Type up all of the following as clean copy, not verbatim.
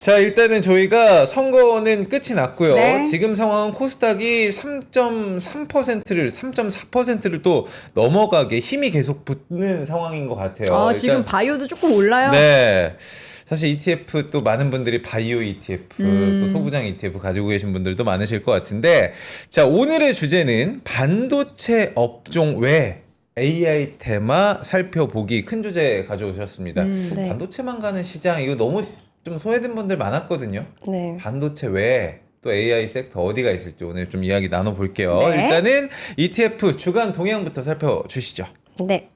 자, 일단은 저희가 선거는 끝이 났고요. 네. 지금 상황은 코스닥이 3.4%를 또 넘어가게 힘이 계속 붙는 상황인 것 같아요. 지금 바이오도 조금 올라요. 네. 사실 ETF 또 많은 분들이 바이오 ETF, 또 소부장 ETF 가지고 계신 분들도 많으실 것 같은데, 자, 오늘의 주제는 반도체 업종 외 AI 테마 살펴보기 큰 주제 가져오셨습니다. 네. 반도체만 가는 시장, 이거 너무 좀 소외된 분들 많았거든요. 네. 반도체 외에 또 AI 섹터 어디가 있을지 오늘 좀 이야기 나눠볼게요. 네. 일단은 ETF 주간 동향부터 살펴주시죠. 네.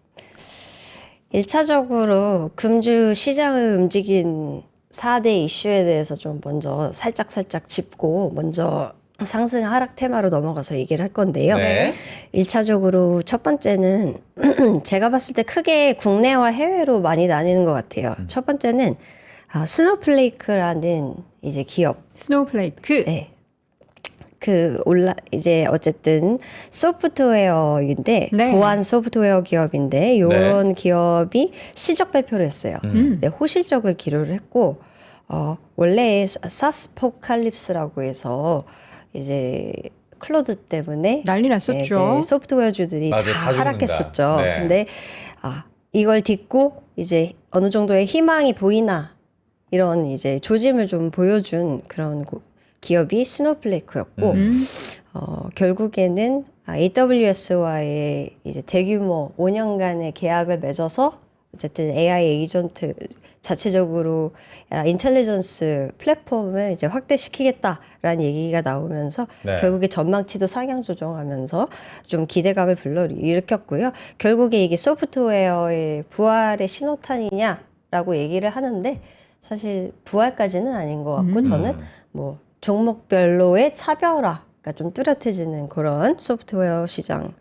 1차적으로 금주 시장을 움직인 4대 이슈에 대해서 좀 먼저 살짝 짚고 먼저 상승 하락 테마로 넘어가서 얘기를 할 건데요. 네. 1차적으로 첫 번째는 제가 봤을 때 크게 국내와 해외로 많이 나뉘는 것 같아요. 첫 번째는 스노플레이크라는 이제 기업. 스노우플레이크. 네. 이제 어쨌든 소프트웨어인데, 네. 보안 소프트웨어 기업인데, 요런 기업이 실적 발표를 했어요. 네, 호실적을 기록을 했고, 원래 사스포칼립스라고 해서 이제 클로드 때문에 난리 났었죠. 이제 소프트웨어주들이 맞아요. 다 다 죽는다. 하락했었죠. 네. 근데 이걸 딛고 이제 어느 정도의 희망이 보이나 이런 이제 조짐을 좀 보여준 그런 기업이 스노플레이크였고, 결국에는 AWS와의 이제 대규모 5년간의 계약을 맺어서 어쨌든 AI 에이전트 자체적으로 인텔리전스 플랫폼을 이제 확대시키겠다라는 얘기가 나오면서 네. 결국에 전망치도 상향 조정하면서 좀 기대감을 불러일으켰고요. 결국에 이게 소프트웨어의 부활의 신호탄이냐라고 얘기를 하는데, 사실 부활까지는 아닌 것 같고, 저는 뭐 종목별로의 차별화가 좀 뚜렷해지는 그런 소프트웨어 시장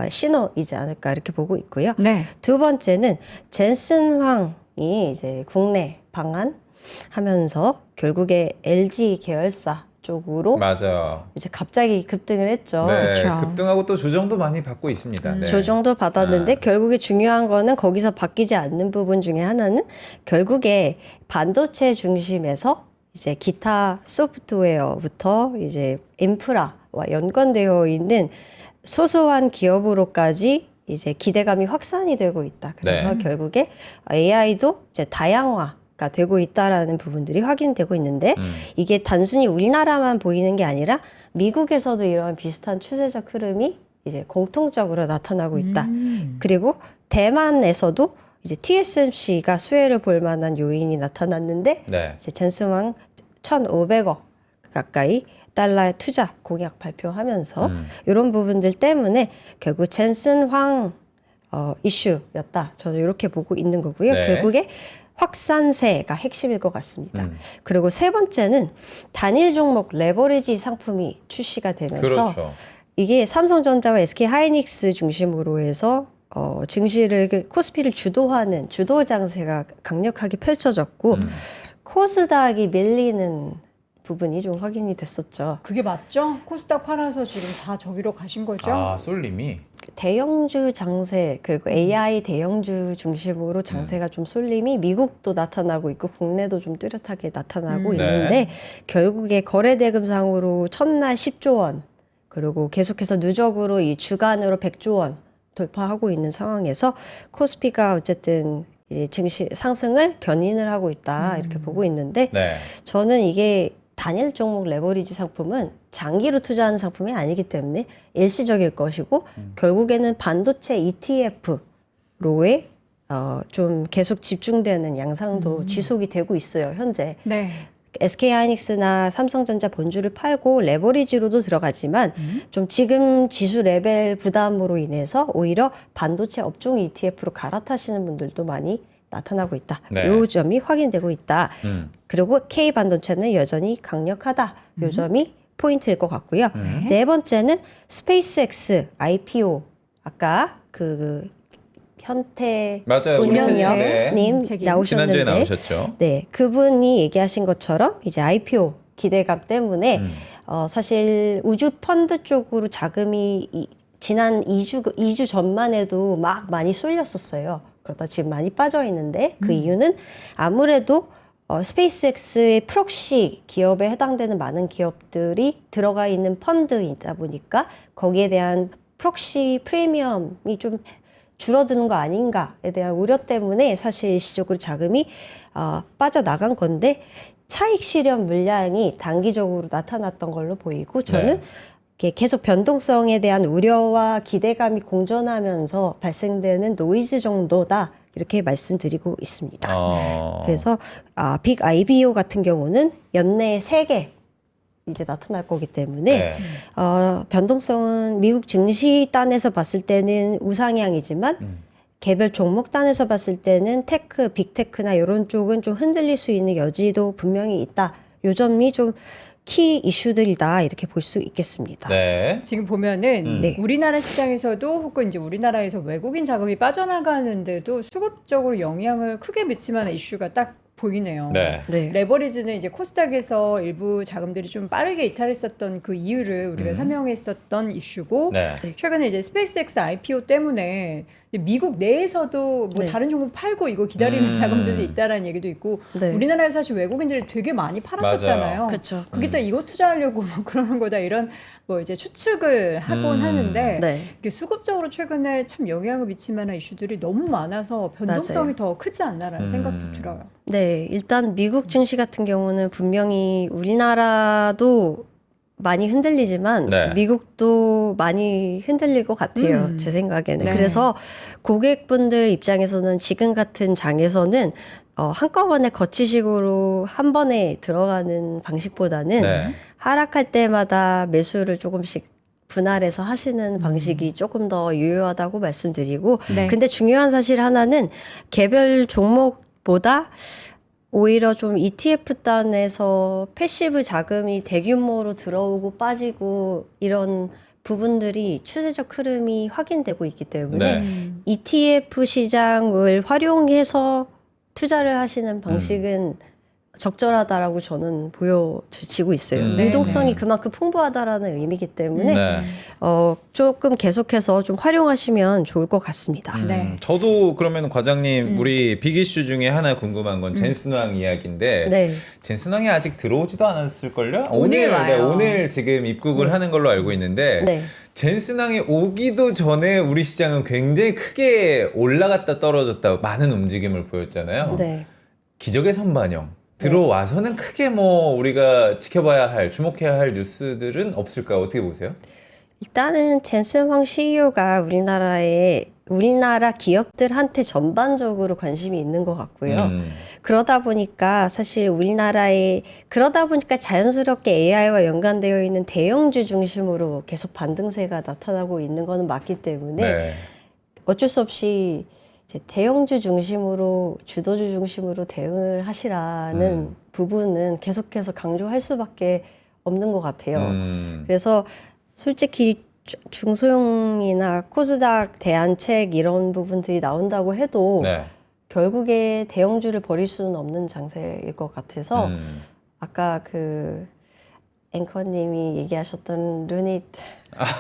신호이지 않을까 이렇게 보고 있고요. 네. 두 번째는 젠슨 황이 이제 국내 방한하면서 결국에 LG 계열사 쪽으로 맞아. 이제 갑자기 급등을 했죠. 네, 그쵸. 급등하고 또 조정도 많이 받고 있습니다. 네. 조정도 받았는데 결국에 중요한 거는 거기서 바뀌지 않는 부분 중에 하나는 결국에 반도체 중심에서 이제 기타 소프트웨어부터 이제 인프라와 연관되어 있는 소소한 기업으로까지 이제 기대감이 확산이 되고 있다. 그래서 네. 결국에 AI도 이제 다양화가 되고 있다라는 부분들이 확인되고 있는데, 이게 단순히 우리나라만 보이는 게 아니라 미국에서도 이런 비슷한 추세적 흐름이 이제 공통적으로 나타나고 있다. 그리고 대만에서도 이제 TSMC가 수혜를 볼 만한 요인이 나타났는데, 네. 이제 젠슨왕 1,500억 가까이 달러의 투자 공약 발표하면서 이런 부분들 때문에 결국 젠슨황 이슈였다. 저는 이렇게 보고 있는 거고요. 네. 결국에 확산세가 핵심일 것 같습니다. 그리고 세 번째는 단일 종목 레버리지 상품이 출시가 되면서 그렇죠. 이게 삼성전자와 SK하이닉스 중심으로 해서 증시를 코스피를 주도하는 주도 장세가 강력하게 펼쳐졌고, 코스닥이 밀리는 부분이 좀 확인이 됐었죠. 그게 맞죠? 코스닥 팔아서 지금 다 저기로 가신 거죠? 아, 솔님이. 대형주 장세, 그리고 AI 대형주 중심으로 장세가 좀 쏠림이 미국도 나타나고 있고 국내도 좀 뚜렷하게 나타나고 있는데, 네. 결국에 거래대금상으로 첫날 10조 원, 그리고 계속해서 누적으로 이 주간으로 100조 원 돌파하고 있는 상황에서 코스피가 어쨌든 이제 증시 상승을 견인을 하고 있다 이렇게 보고 있는데, 네. 저는 이게 단일 종목 레버리지 상품은 장기로 투자하는 상품이 아니기 때문에 일시적일 것이고, 결국에는 반도체 ETF로의 좀 계속 집중되는 양상도 지속이 되고 있어요, 현재. 네. SK하이닉스나 삼성전자 본주를 팔고 레버리지로도 들어가지만 좀 지금 지수 레벨 부담으로 인해서 오히려 반도체 업종 ETF로 갈아타시는 분들도 많이 나타나고 있다. 네. 요 점이 확인되고 있다. 그리고 K반도체는 여전히 강력하다. 요 점이 포인트일 것 같고요. 네 번째는 스페이스X IPO. 아까 현태 맞아요. 우리 운영님 책임. 나오셨는데, 지난주에 나오셨죠. 네, 그분이 얘기하신 것처럼 이제 IPO 기대감 때문에 사실 우주 펀드 쪽으로 자금이 지난 2주 전만 해도 막 많이 쏠렸었어요. 그러다 지금 많이 빠져 있는데, 그 이유는 아무래도 스페이스X의 프록시 기업에 해당되는 많은 기업들이 들어가 있는 펀드이다 보니까 거기에 대한 프록시 프리미엄이 좀 줄어드는 거 아닌가에 대한 우려 때문에 사실 일시적으로 자금이 빠져나간 건데 차익 실현 물량이 단기적으로 나타났던 걸로 보이고 저는 네. 이게 계속 변동성에 대한 우려와 기대감이 공존하면서 발생되는 노이즈 정도다 이렇게 말씀드리고 있습니다. 그래서 빅 IBO 같은 경우는 연내 3개 이제 나타날 거기 때문에 네. 변동성은 미국 증시 단에서 봤을 때는 우상향이지만 개별 종목 단에서 봤을 때는 테크, 빅테크나 이런 쪽은 좀 흔들릴 수 있는 여지도 분명히 있다. 요 점이 좀 키 이슈들이다 이렇게 볼 수 있겠습니다. 네. 지금 보면은 네. 우리나라 시장에서도 혹은 이제 우리나라에서 외국인 자금이 빠져나가는데도 수급적으로 영향을 크게 미칠 만한 이슈가 딱 보이네요. 네. 네. 레버리지는 이제 코스닥에서 일부 자금들이 좀 빠르게 이탈했었던 그 이유를 우리가 설명했었던 이슈고 네. 최근에 이제 스페이스X IPO 때문에 미국 내에서도 뭐 네. 다른 종목 팔고 이거 기다리는 자금들이 있다라는 얘기도 있고 네. 우리나라에 사실 외국인들이 되게 많이 팔았었잖아요. 맞아요. 그렇죠. 그게 다 이거 투자하려고 뭐 그러는 거다 이런 뭐 이제 추측을 하곤 하는데 네. 이게 수급적으로 최근에 참 영향을 미칠 만한 이슈들이 너무 많아서 변동성이 맞아요. 더 크지 않나라는 생각도 들어요. 네, 일단 미국 증시 같은 경우는 분명히 우리나라도 많이 흔들리지만 네. 미국도 많이 흔들릴 것 같아요. 제 생각에는. 네. 그래서 고객분들 입장에서는 지금 같은 장에서는 한꺼번에 거치식으로 한 번에 들어가는 방식보다는 네. 하락할 때마다 매수를 조금씩 분할해서 하시는 방식이 조금 더 유효하다고 말씀드리고 네. 근데 중요한 사실 하나는 개별 종목보다 오히려 좀 ETF 단에서 패시브 자금이 대규모로 들어오고 빠지고 이런 부분들이 추세적 흐름이 확인되고 있기 때문에 네. ETF 시장을 활용해서 투자를 하시는 방식은 적절하다라고 저는 보여지고 있어요. 네, 유동성이 네. 그만큼 풍부하다라는 의미이기 때문에 네. 조금 계속해서 좀 활용하시면 좋을 것 같습니다. 네. 저도 그러면 과장님 우리 빅 이슈 중에 하나 궁금한 건 젠슨왕 이야기인데 네. 젠슨왕이 아직 들어오지도 않았을걸요? 오늘 와요. 오늘 지금 입국을 하는 걸로 알고 있는데 네. 젠슨왕이 오기도 전에 우리 시장은 굉장히 크게 올라갔다 떨어졌다 많은 움직임을 보였잖아요. 네. 기적의 선반영. 들어와서는 크게 뭐 우리가 지켜봐야 할, 주목해야 할 뉴스들은 없을까요? 어떻게 보세요? 일단은 젠슨 황 CEO가 우리나라 기업들한테 전반적으로 관심이 있는 것 같고요. 그러다 보니까 자연스럽게 AI와 연관되어 있는 대형주 중심으로 계속 반등세가 나타나고 있는 것은 맞기 때문에 네. 어쩔 수 없이 이제 대형주 중심으로 주도주 중심으로 대응을 하시라는 부분은 계속해서 강조할 수밖에 없는 것 같아요. 그래서 솔직히 중소형이나 코스닥 대안책 이런 부분들이 나온다고 해도 네. 결국에 대형주를 버릴 수는 없는 장세일 것 같아서 아까 그 앵커님이 얘기하셨던 루닛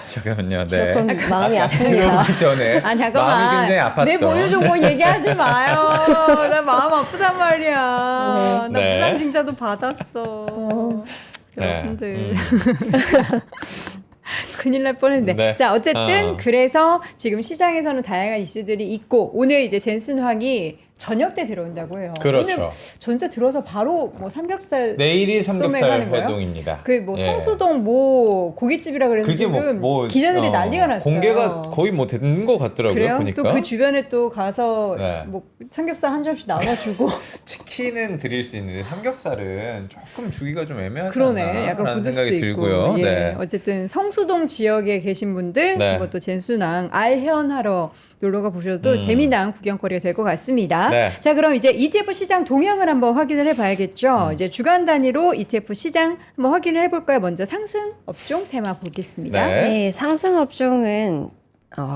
잠깐만요. 네. 조금 마음이 아픕니다. 들어오기 전에 아 잠깐만. 마음이 굉장히 아팠던. 내 보유 종목 얘기하지 마요. 나 마음 아프단 말이야. 나 네. 부상징자도 받았어. 여러분들. 큰일 날 뻔했네. 네. 자 어쨌든 그래서 지금 시장에서는 다양한 이슈들이 있고 오늘 이제 젠슨 황이 저녁 때 들어온다고 해요. 그렇죠. 오늘 전체 들어서 바로 뭐 삼겹살 내일이 소맥 삼겹살 하는 거예요? 회동입니다. 그 뭐 예. 성수동 뭐 고깃집이라 그래서 그게 지금 뭐 기자들이 난리가 났어요. 공개가 거의 뭐 되는 것 같더라고요. 그래요? 보니까. 또 그 주변에 또 가서 네. 뭐 삼겹살 한 점씩 나눠주고 치킨은 드릴 수 있는데 삼겹살은 조금 주기가 좀 애매하지 그러네. 않나 약간 라는 굳을 생각이 수도 있고. 들고요. 예. 네. 어쨌든 성수동 지역에 계신 분들 네. 그것도 젠순항 알현하러 놀러가 보셔도 재미난 구경거리가 될 것 같습니다. 네. 자, 그럼 이제 ETF 시장 동향을 한번 확인을 해봐야겠죠. 이제 주간 단위로 ETF 시장 한번 확인을 해볼까요? 먼저 상승 업종 테마 보겠습니다. 네. 네, 상승 업종은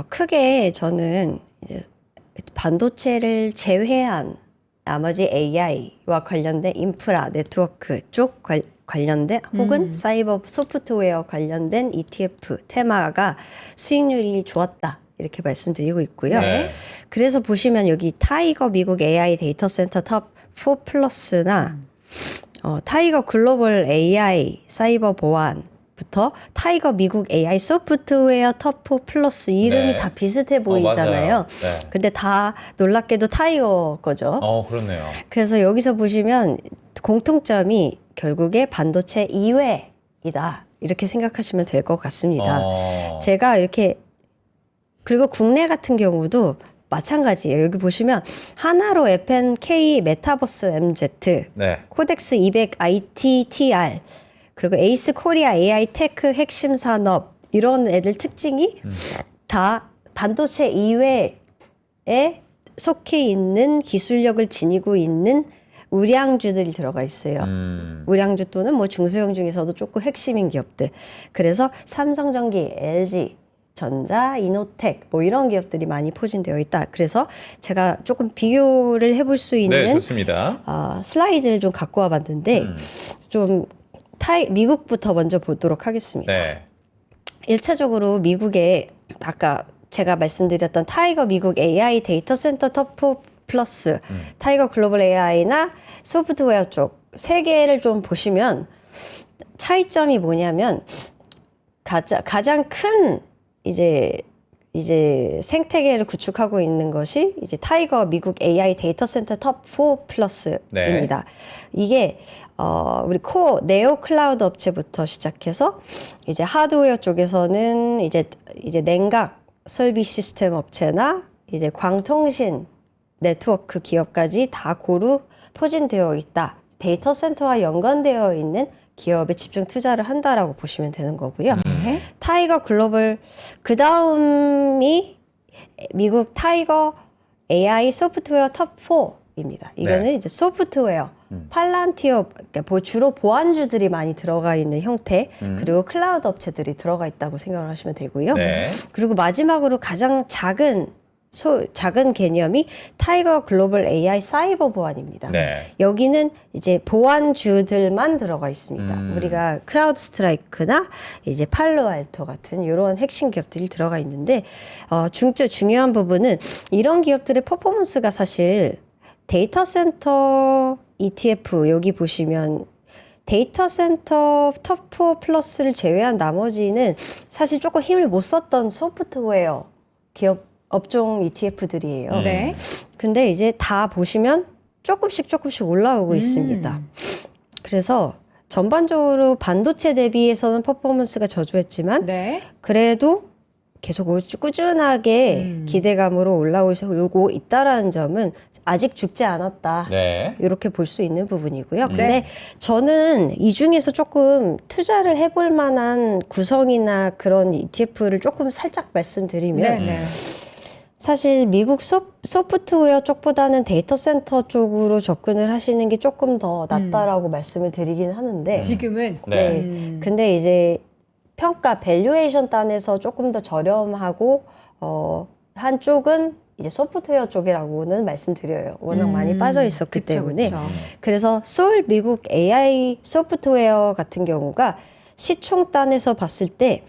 크게 저는 이제 반도체를 제외한 나머지 AI와 관련된 인프라 네트워크 쪽 관련된 혹은 사이버 소프트웨어 관련된 ETF 테마가 수익률이 좋았다. 이렇게 말씀드리고 있고요. 네. 그래서 보시면 여기 타이거 미국 AI 데이터 센터 탑 4 플러스나 타이거 글로벌 AI 사이버 보안부터 타이거 미국 AI 소프트웨어 톱4 플러스 이름이 네. 다 비슷해 보이잖아요. 맞아요. 네. 근데 다 놀랍게도 타이거 거죠. 그렇네요. 그래서 여기서 보시면 공통점이 결국에 반도체 이외이다. 이렇게 생각하시면 될 것 같습니다. 제가 이렇게 그리고 국내 같은 경우도 마찬가지예요. 여기 보시면 하나로 FNK 메타버스 MZ, 네. 코덱스 200 ITTR, 그리고 에이스 코리아 AI 테크 핵심 산업 이런 애들 특징이 다 반도체 이외에 속해 있는 기술력을 지니고 있는 우량주들이 들어가 있어요. 우량주 또는 뭐 중소형 중에서도 조금 핵심인 기업들. 그래서 삼성전기, LG, 전자, 이노텍 뭐 이런 기업들이 많이 포진되어 있다. 그래서 제가 조금 비교를 해볼 수 네, 있는 좋습니다. 슬라이드를 좀 갖고 와봤는데 좀 미국부터 먼저 보도록 하겠습니다. 네. 1차적으로 미국에 아까 제가 말씀드렸던 타이거 미국 AI 데이터 센터 톱4 플러스, 타이거 글로벌 AI나 소프트웨어 쪽 세 개를 좀 보시면 차이점이 뭐냐면 가장 큰 이제 생태계를 구축하고 있는 것이 이제 타이거 미국 AI 데이터 센터 톱4 플러스입니다. 네. 이게 우리 네오 클라우드 업체부터 시작해서 이제 하드웨어 쪽에서는 이제 냉각 설비 시스템 업체나 이제 광통신 네트워크 기업까지 다 고루 포진되어 있다. 데이터 센터와 연관되어 있는 기업에 집중 투자를 한다라고 보시면 되는 거고요. 타이거 글로벌 그 다음이 미국 타이거 AI 소프트웨어 톱4입니다. 이거는 네. 이제 소프트웨어 팔란티어 그러니까 주로 보안주들이 많이 들어가 있는 형태 그리고 클라우드 업체들이 들어가 있다고 생각을 하시면 되고요. 네. 그리고 마지막으로 가장 작은 개념이 타이거 글로벌 AI 사이버 보안입니다. 네. 여기는 이제 보안주들만 들어가 있습니다. 우리가 크라우드 스트라이크나 이제 팔로알토 같은 이런 핵심 기업들이 들어가 있는데 중요한 부분은 이런 기업들의 퍼포먼스가 사실 데이터 센터 ETF 여기 보시면 데이터 센터 톱4 플러스를 제외한 나머지는 사실 조금 힘을 못 썼던 소프트웨어 기업 업종 ETF들이에요. 네. 근데 이제 다 보시면 조금씩 올라오고 있습니다. 그래서 전반적으로 반도체 대비해서는 퍼포먼스가 저조했지만 네. 그래도 계속 꾸준하게 기대감으로 올라오고 있다라는 점은 아직 죽지 않았다. 네. 이렇게 볼 수 있는 부분이고요. 근데 네. 저는 이 중에서 조금 투자를 해볼 만한 구성이나 그런 ETF를 조금 살짝 말씀드리면 네. 사실 미국 소프트웨어 쪽보다는 데이터 센터 쪽으로 접근을 하시는 게 조금 더 낫다라고 말씀을 드리긴 하는데 지금은 네. 근데 이제 평가 밸류에이션 단에서 조금 더 저렴하고 한쪽은 이제 소프트웨어 쪽이라고는 말씀드려요. 워낙 많이 빠져 있었기 그쵸, 때문에. 그쵸. 그래서 소울 미국 AI 소프트웨어 같은 경우가 시총 단에서 봤을 때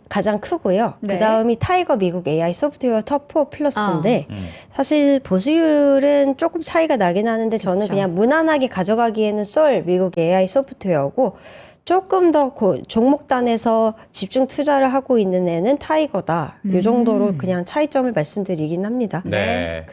가장 크고요. 네. 그 다음이 타이거 미국 AI 소프트웨어 톱4 플러스인데 사실 보수율은 조금 차이가 나긴 하는데 저는 그쵸. 그냥 무난하게 가져가기에는 소울 미국 AI 소프트웨어고 조금 더 종목단에서 집중 투자를 하고 있는 애는 타이거다. 이 정도로 그냥 차이점을 말씀드리긴 합니다. 네.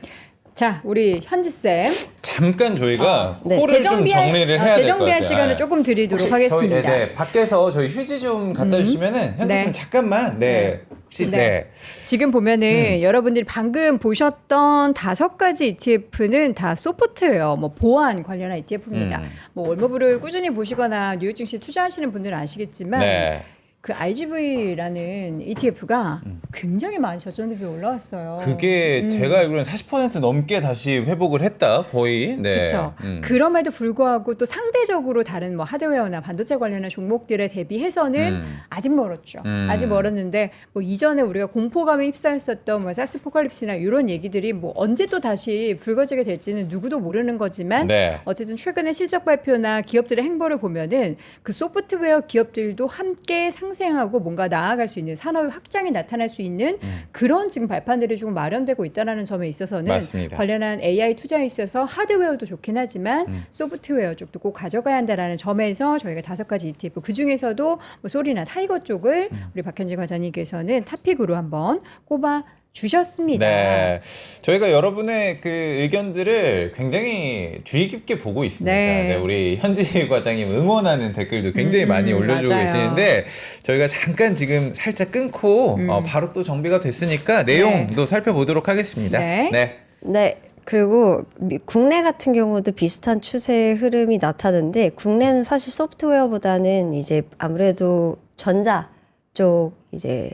자, 우리 현지쌤. 잠깐 저희가 네. 코를 좀 정리를 해야 될 것 같아요. 재정비할 시간을 조금 드리도록 혹시 하겠습니다. 저희, 네, 밖에서 저희 휴지 좀 갖다 주시면은 현지님 네. 잠깐만. 네. 혹시 네. 네. 지금 보면은 여러분들이 방금 보셨던 5가지 ETF는 다 소프트웨어, 뭐 보안 관련한 ETF입니다. 뭐 월모브를 꾸준히 보시거나 뉴욕 증시 투자하시는 분들은 아시겠지만 네. 그 IGV라는 ETF가 굉장히 많이 저점 대비 올라왔어요. 그게 제가 알기로는 40% 넘게 다시 회복을 했다. 거의. 네. 그렇죠. 그럼에도 불구하고 또 상대적으로 다른 뭐 하드웨어나 반도체 관련한 종목들에 대비해서는 아직 멀었죠. 아직 멀었는데 뭐 이전에 우리가 공포감에 휩싸였었던 뭐 사스포칼립스나 이런 얘기들이 뭐 언제 또 다시 불거지게 될지는 누구도 모르는 거지만 네. 어쨌든 최근에 실적 발표나 기업들의 행보를 보면은 그 소프트웨어 기업들도 함께 상승 상생하고 뭔가 나아갈 수 있는 산업의 확장이 나타날 수 있는 그런 지금 발판들이 조금 마련되고 있다는 점에 있어서는 맞습니다. 관련한 AI 투자에 있어서 하드웨어도 좋긴 하지만 소프트웨어 쪽도 꼭 가져가야 한다라는 점에서 저희가 5가지 ETF 그중에서도 뭐 소리나 타이거 쪽을 우리 박현진 과장님께서는 탑픽으로 한번 꼽아 주셨습니다. 네. 저희가 여러분의 그 의견들을 굉장히 주의 깊게 보고 있습니다. 네. 네, 우리 현지 과장님 응원하는 댓글도 굉장히 많이 올려주고 맞아요. 계시는데 저희가 잠깐 지금 살짝 끊고 바로 또 정비가 됐으니까 내용도 살펴보도록 하겠습니다. 네. 네. 네. 그리고 국내 같은 경우도 비슷한 추세 흐름이 나타나는데 국내는 사실 소프트웨어보다는 이제 아무래도 전자 쪽 이제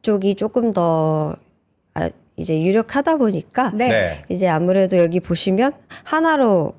쪽이 조금 더 이제 유력하다 보니까 네. 네. 이제 아무래도 여기 보시면 하나로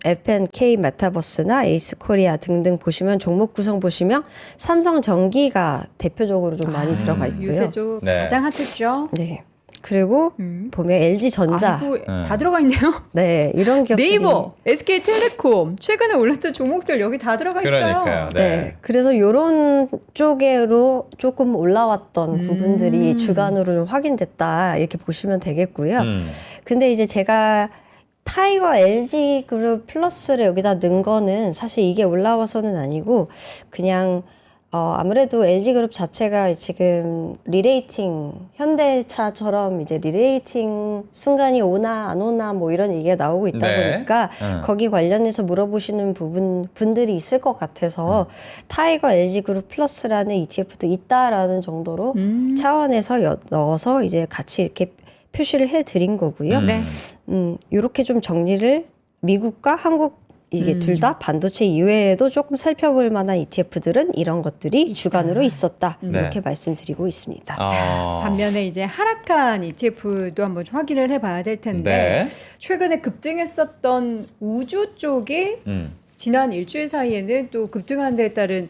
F&K 메타버스나 에이스 코리아 등등 보시면 종목 구성 보시면 삼성전기가 대표적으로 좀 많이 들어가 있고요. 요새 좀 네. 가장 핫했죠. 네. 그리고 보면 LG전자, 아이고, 다 들어가 있네요. 네 이런 기업들이 네이버, SK텔레콤 최근에 올랐던 종목들 여기 다 들어가 있어요. 그러니까요. 네. 그래서 이런 쪽으로 조금 올라왔던 부분들이 주간으로 좀 확인됐다 이렇게 보시면 되겠고요. 근데 이제 제가 타이거 LG 그룹 플러스를 여기다 넣은 거는 사실 이게 올라와서는 아니고 그냥 아무래도 LG 그룹 자체가 지금 리레이팅 현대차처럼 이제 리레이팅 순간이 오나 안 오나 뭐 이런 얘기가 나오고 있다 네. 보니까 거기 관련해서 물어보시는 분들이 있을 것 같아서 타이거 LG 그룹 플러스라는 ETF도 있다라는 정도로 차원에서 넣어서 이제 같이 이렇게 표시를 해드린 거고요. 네. 이렇게 좀 정리를 미국과 한국 이게 둘 다 반도체 이외에도 조금 살펴볼 만한 ETF들은 이런 것들이 주간으로 있었다. 네. 이렇게 말씀드리고 있습니다. 반면에 이제 하락한 ETF도 한번 좀 확인을 해봐야 될 텐데 네. 최근에 급등했었던 우주 쪽이 지난 일주일 사이에는 또 급등한 데에 따른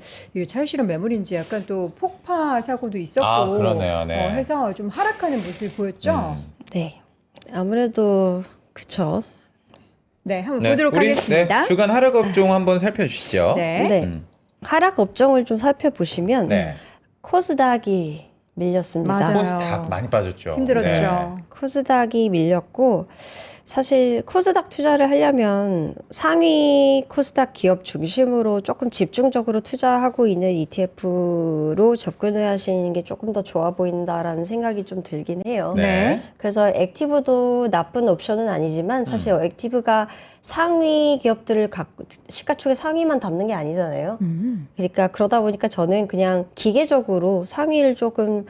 차익실현 매물인지 약간 또 폭파 사고도 있었고 그러네요. 네. 해서 좀 하락하는 모습이 보였죠. 네. 아무래도 그쵸. 네, 한번 네. 보도록 우리 하겠습니다. 네, 주간 하락 업종 한번 살펴주시죠. 네. 네. 하락 업종을 좀 살펴보시면 네. 코스닥이 밀렸습니다. 맞아요. 코스닥 많이 빠졌죠. 힘들었죠. 네. 코스닥이 밀렸고 사실 코스닥 투자를 하려면 상위 코스닥 기업 중심으로 조금 집중적으로 투자하고 있는 ETF로 접근을 하시는 게 조금 더 좋아 보인다라는 생각이 좀 들긴 해요. 네. 그래서 액티브도 나쁜 옵션은 아니지만 사실 액티브가 상위 기업들을 갖고 시가총액 상위만 담는 게 아니잖아요. 그러니까 그러다 보니까 저는 그냥 기계적으로 상위를 조금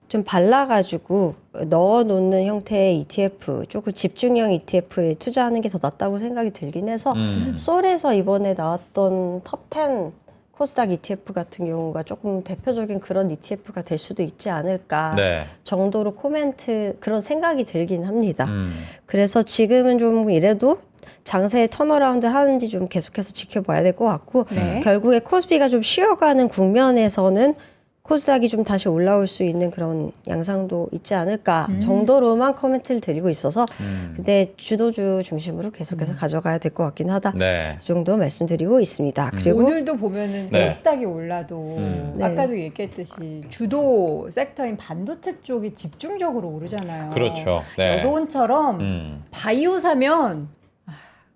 좀 발라가지고 넣어놓는 형태의 ETF, 조금 집중형 ETF에 투자하는 게 더 낫다고 생각이 들긴 해서 솔에서 이번에 나왔던 톱10 코스닥 ETF 같은 경우가 조금 대표적인 그런 ETF가 될 수도 있지 않을까 네. 정도로 그런 생각이 들긴 합니다. 그래서 지금은 좀 이래도 장세의 턴어라운드 하는지 좀 계속해서 지켜봐야 될 것 같고 네. 결국에 코스피가 좀 쉬어가는 국면에서는 코스닥이 좀 다시 올라올 수 있는 그런 양상도 있지 않을까 정도로만 코멘트를 드리고 있어서 근데 주도주 중심으로 계속해서 가져가야 될 것 같긴 하다. 네. 이 정도 말씀드리고 있습니다. 그리고 오늘도 보면은 네. 코스닥이 올라도 네. 아까도 얘기했듯이 주도 섹터인 반도체 쪽이 집중적으로 오르잖아요. 그렇죠. 네. 여도원처럼 바이오 사면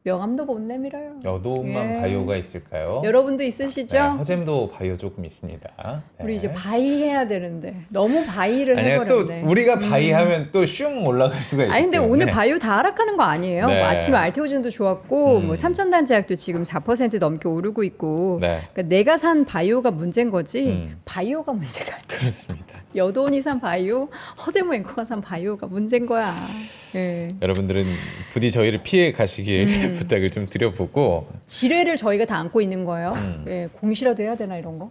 명함도 못 내밀어요. 여도만 예. 바이오가 있을까요? 여러분도 있으시죠? 네, 허잼도 바이오 조금 있습니다. 네. 우리 이제 바이 해야 되는데 너무 바이를 아니요, 또 해버렸네. 우리가 바이하면 또 슝 올라갈 수가 있기 아니 근데 때문에. 오늘 바이오 다 하락하는 거 아니에요? 네. 뭐 아침에 알테오젠도 좋았고 뭐 삼천단제약도 지금 4% 넘게 오르고 있고 네. 그러니까 내가 산 바이오가 문제인 거지 바이오가 문제가 아니야. 그렇습니다. 여돈이 산 바이오, 허재무 앵커가 산 바이오가 문제인 거야. 예. 여러분들은 부디 저희를 피해 가시길 부탁을 좀 드려보고. 지뢰를 저희가 다 안고 있는 거예요. 예, 공시라도 해야 되나 이런 거.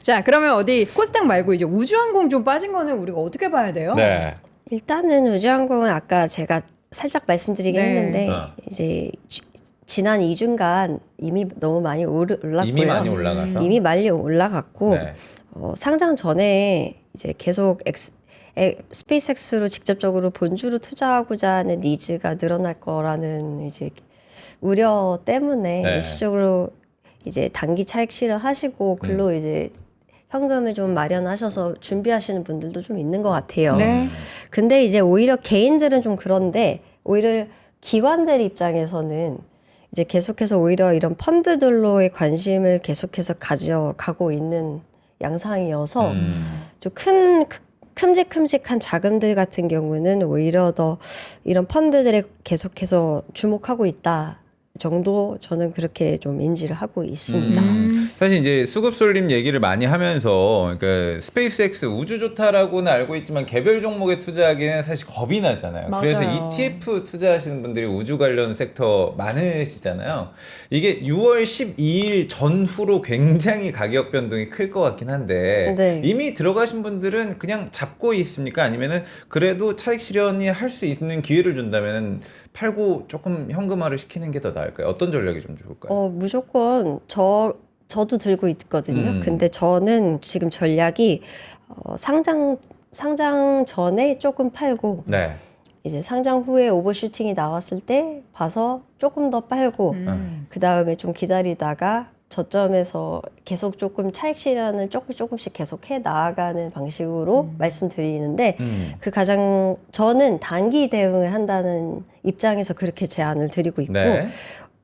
자, 그러면 어디 코스닥 말고 이제 우주항공 좀 빠진 거는 우리가 어떻게 봐야 돼요? 네. 일단은 우주항공은 아까 제가 살짝 말씀드리긴 네. 했는데 이제 지난 2주간 이미 너무 많이 올랐고요. 이미 많이 올라가서. 이미 많이 올라갔고 네. 상장 전에 이제 계속 스페이스X로 직접적으로 본주로 투자하고자 하는 니즈가 늘어날 거라는 이제 우려 때문에 네. 일시적으로 이제 단기 차익 실현하시고 글로 이제 현금을 좀 마련하셔서 준비하시는 분들도 좀 있는 것 같아요. 네. 근데 이제 오히려 개인들은 좀 그런데 오히려 기관들 입장에서는 이제 계속해서 오히려 이런 펀드들로의 관심을 계속해서 가져가고 있는 양상이어서 좀 큼직큼직한 자금들 같은 경우는 오히려 더 이런 펀드들에 계속해서 주목하고 있다 정도 저는 그렇게 좀 인지를 하고 있습니다. 사실 이제 수급 쏠림 얘기를 많이 하면서 그러니까 스페이스X 우주 좋다라고는 알고 있지만 개별 종목에 투자하기는 사실 겁이 나잖아요. 맞아요. 그래서 ETF 투자하시는 분들이 우주 관련 섹터 많으시잖아요. 이게 6월 12일 전후로 굉장히 가격 변동이 클 것 같긴 한데 네. 이미 들어가신 분들은 그냥 잡고 있습니까? 아니면은 그래도 차익 실현이 할 수 있는 기회를 준다면 팔고 조금 현금화를 시키는 게 더 나을까요? 어떤 전략이 좀 좋을까요? 무조건 저도 들고 있거든요. 근데 저는 지금 전략이 상장 전에 조금 팔고 네. 이제 상장 후에 오버슈팅이 나왔을 때 봐서 조금 더 빨고 그 다음에 좀 기다리다가 저점에서 계속 조금 차익 실현을 조금씩 계속 해 나아가는 방식으로 말씀드리는데 저는 단기 대응을 한다는 입장에서 그렇게 제안을 드리고 있고 네.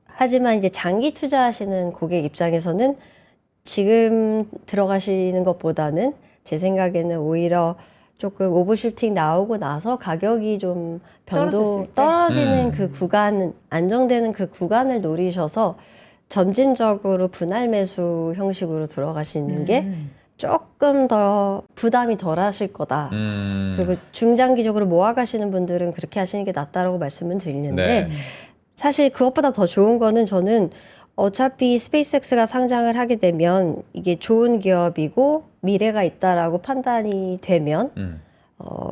하지만 이제 장기 투자하시는 고객 입장에서는 지금 들어가시는 것보다는 제 생각에는 오히려 조금 오버슈팅 나오고 나서 가격이 좀 떨어졌을 때? 떨어지는 그 구간, 안정되는 그 구간을 노리셔서 점진적으로 분할 매수 형식으로 들어가시는 게 조금 더 부담이 덜 하실 거다. 그리고 중장기적으로 모아가시는 분들은 그렇게 하시는 게 낫다라고 말씀을 드리는데 네. 사실 그것보다 더 좋은 거는 저는 어차피 스페이스X가 상장을 하게 되면 이게 좋은 기업이고 미래가 있다라고 판단이 되면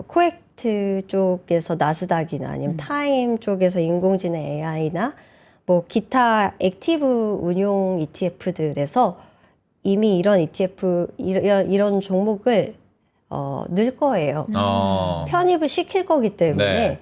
코엑트 쪽에서 나스닥이나 아니면 타임 쪽에서 인공지능 AI나 뭐 기타 액티브 운용 ETF들에서 이미 이런 ETF 이런 종목을 넣을 거예요. 편입을 시킬 거기 때문에 네.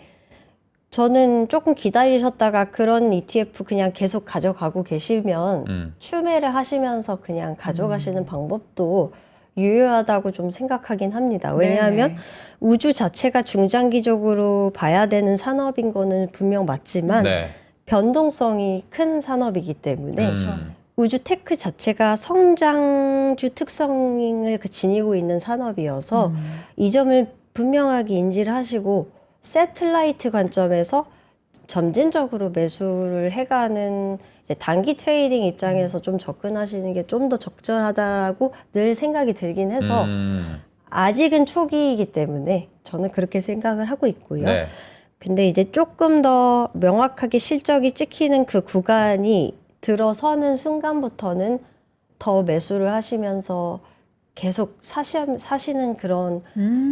저는 조금 기다리셨다가 그런 ETF 그냥 계속 가져가고 계시면 추매를 하시면서 그냥 가져가시는 방법도 유효하다고 좀 생각하긴 합니다. 왜냐하면 네네. 우주 자체가 중장기적으로 봐야 되는 산업인 거는 분명 맞지만 네. 변동성이 큰 산업이기 때문에 그렇죠. 우주 테크 자체가 성장주 특성을 지니고 있는 산업이어서 이 점을 분명하게 인지를 하시고 세틀라이트 관점에서 점진적으로 매수를 해가는 이제 단기 트레이딩 입장에서 좀 접근하시는 게 좀 더 적절하다라고 늘 생각이 들긴 해서 아직은 초기이기 때문에 저는 그렇게 생각을 하고 있고요. 네. 근데 이제 조금 더 명확하게 실적이 찍히는 그 구간이 들어서는 순간부터는 더 매수를 하시면서 계속 사시는 그런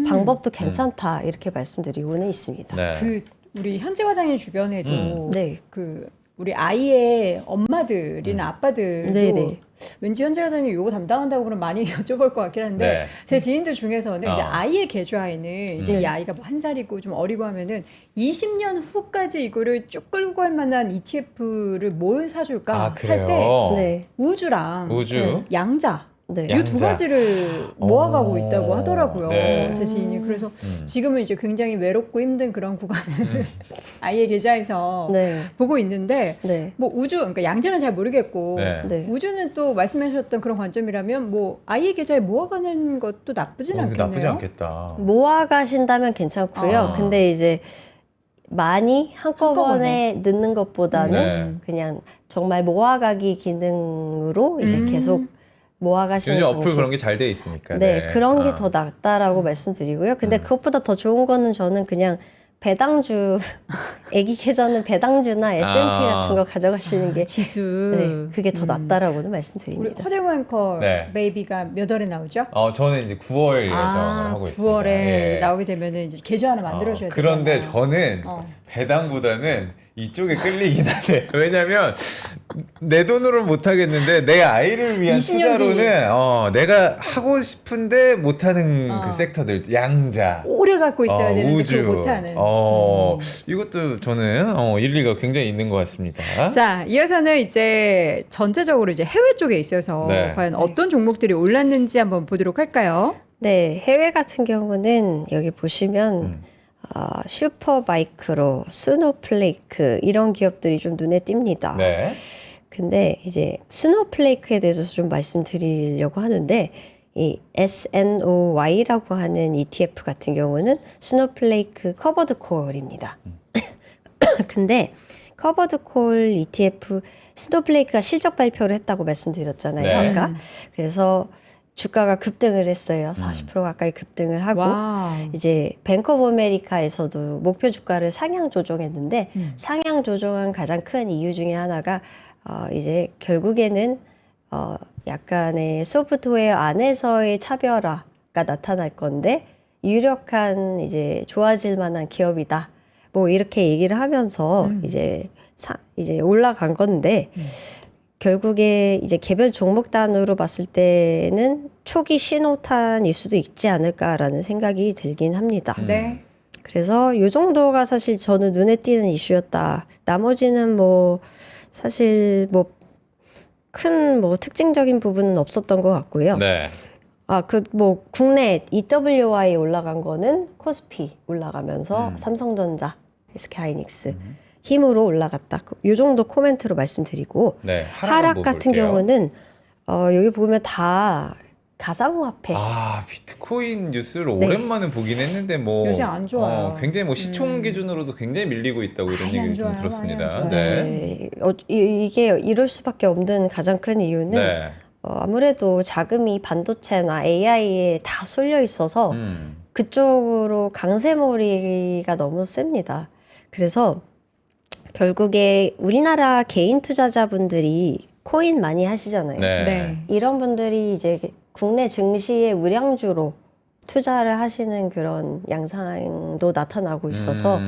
방법도 괜찮다 이렇게 말씀드리고는 있습니다. 네. 그 우리 현재 과장님 주변에도 네. 그 우리 아이의 엄마들이나 아빠들도 네네. 왠지 현재 과장님 요거 담당한다고 그러면 많이 여쭤볼 것 같긴 한데 네. 제 지인들 중에서는 이제 어. 아이의 계좌에는 이제 이 아이가 뭐 한 살이고 좀 어리고 하면은 20년 후까지 이거를 쭉 끌고 갈 만한 ETF를 뭘 사줄까 아, 할 그래요? 때 네. 어. 우주랑 우주? 양자 네. 이 두 양자. 가지를 모아가고 있다고 하더라고요. 네. 제 지인이. 그래서 지금은 이제 굉장히 외롭고 힘든 그런 구간을 아이의 계좌에서 네. 보고 있는데 네. 뭐 우주, 그러니까 양자는 잘 모르겠고 네. 네. 우주는 또 말씀하셨던 그런 관점이라면 뭐 아이의 계좌에 모아가는 것도 나쁘진 않겠네요. 나쁘지 않겠다. 모아가신다면 괜찮고요. 아. 근데 이제 많이 한꺼번에 넣는 것보다는 네. 그냥 정말 모아가기 기능으로 이제 계속 모아가시는 요즘 어플 방식. 그런 게 잘 돼 있으니까. 네, 그런 게 아. 더 낫다라고 말씀드리고요. 근데 그것보다 더 좋은 거는 저는 그냥 배당주, 애기 계좌는 배당주나 S&P 아. 같은 거 가져가시는 게 지수. 네, 그게 더 낫다라고는 우리 말씀드립니다. 허재무 앵커 네. 베이비가 몇 월에 나오죠? 저는 이제 9월 예정을 하고 있습니다. 9월에 예. 나오게 되면은 이제 계좌 하나 만들어줘야 되잖아요. 그런데 저는 어. 배당보다는 이쪽에 끌리긴 하네. 왜냐면 내 돈으로는 못 하겠는데 내 아이를 위한 20년 투자로는 내가 하고 싶은데 못 하는 그 섹터들 양자 오래 갖고 있어야 되는데 우주 그걸 못하는. 이것도 저는 일리가 굉장히 있는 것 같습니다. 자, 이어서는 이제 전체적으로 이제 해외 쪽에 있어서 네. 과연 어떤 종목들이 올랐는지 한번 보도록 할까요? 네, 해외 같은 경우는 여기 보시면 슈퍼마이크로, 스노플레이크 이런 기업들이 좀 눈에 띕니다. 네. 근데 이제 스노플레이크에 대해서 좀 말씀드리려고 하는데 이 SNOY라고 하는 ETF 같은 경우는 스노플레이크 커버드 콜입니다. 근데 커버드 콜 ETF 스노플레이크가 실적 발표를 했다고 말씀드렸잖아요. 네. 아까. 그래서 주가가 급등을 했어요. 40% 가까이 급등을 하고 와우. 이제 뱅크 오브 아메리카에서도 목표 주가를 상향 조정했는데 상향 조정한 가장 큰 이유 중에 하나가 이제 결국에는 약간의 소프트웨어 안에서의 차별화가 나타날 건데 유력한 이제 좋아질 만한 기업이다. 뭐 이렇게 얘기를 하면서 이제 올라간 건데 결국에 이제 개별 종목 단으로 봤을 때는 초기 신호탄일 수도 있지 않을까라는 생각이 들긴 합니다. 네. 그래서 요 정도가 사실 저는 눈에 띄는 이슈였다. 나머지는 뭐 사실 뭐 큰 뭐 특징적인 부분은 없었던 것 같고요. 네. 뭐 국내 EWY 올라간 거는 코스피 올라가면서 삼성전자, SK하이닉스 힘으로 올라갔다. 요 정도 코멘트로 말씀드리고 네. 하락 같은 볼게요. 경우는 여기 보면 다 가상화폐. 비트코인 뉴스를 네. 오랜만에 보긴 했는데 뭐 요새 안 좋아요. 굉장히 뭐 시총 기준으로도 굉장히 밀리고 있다고 이런 많이 안 얘기를 좀 좋아요, 들었습니다. 많이 안 네. 네. 이게 이럴 수밖에 없는 가장 큰 이유는 네. 아무래도 자금이 반도체나 AI에 다 쏠려 있어서 그쪽으로 강세몰이가 너무 셉니다. 그래서 결국에 우리나라 개인 투자자분들이 코인 많이 하시잖아요. 네. 네. 이런 분들이 이제 국내 증시의 우량주로 투자를 하시는 그런 양상도 나타나고 있어서